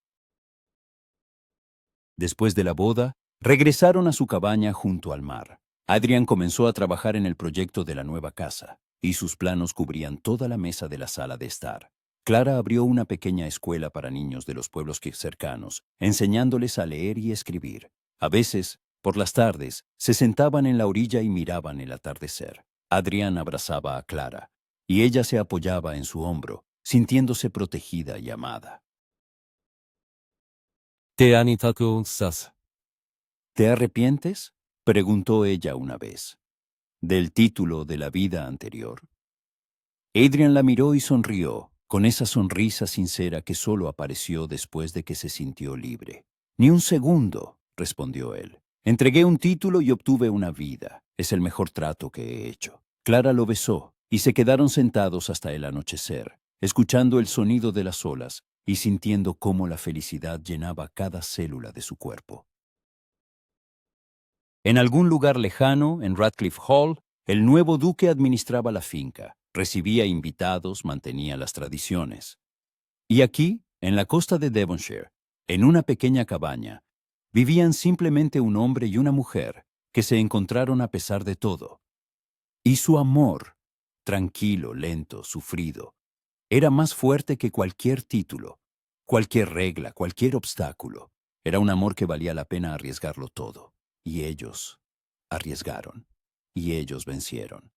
Speaker 1: Después de la boda, Regresaron a su cabaña junto al mar. Adrian comenzó a trabajar en el proyecto de la nueva casa, y sus planos cubrían toda la mesa de la sala de estar. Clara abrió una pequeña escuela para niños de los pueblos cercanos, enseñándoles a leer y escribir. A veces, por las tardes, se sentaban en la orilla y miraban el atardecer. Adrian abrazaba a Clara, y ella se apoyaba en su hombro, sintiéndose protegida y amada. ¿Te arrepientes?, preguntó ella una vez. ¿Del título de la vida anterior? Adrian la miró y sonrió, con esa sonrisa sincera que solo apareció después de que se sintió libre. Ni un segundo, respondió él. Entregué un título y obtuve una vida. Es el mejor trato que he hecho. Clara lo besó, y se quedaron sentados hasta el anochecer, escuchando el sonido de las olas y sintiendo cómo la felicidad llenaba cada célula de su cuerpo. En algún lugar lejano, en Radcliffe Hall, el nuevo duque administraba la finca, recibía invitados, mantenía las tradiciones. Y aquí, en la costa de Devonshire, en una pequeña cabaña, vivían simplemente un hombre y una mujer que se encontraron a pesar de todo. Y su amor, tranquilo, lento, sufrido, era más fuerte que cualquier título, cualquier regla, cualquier obstáculo. Era un amor que valía la pena arriesgarlo todo. Y ellos arriesgaron. Y ellos vencieron.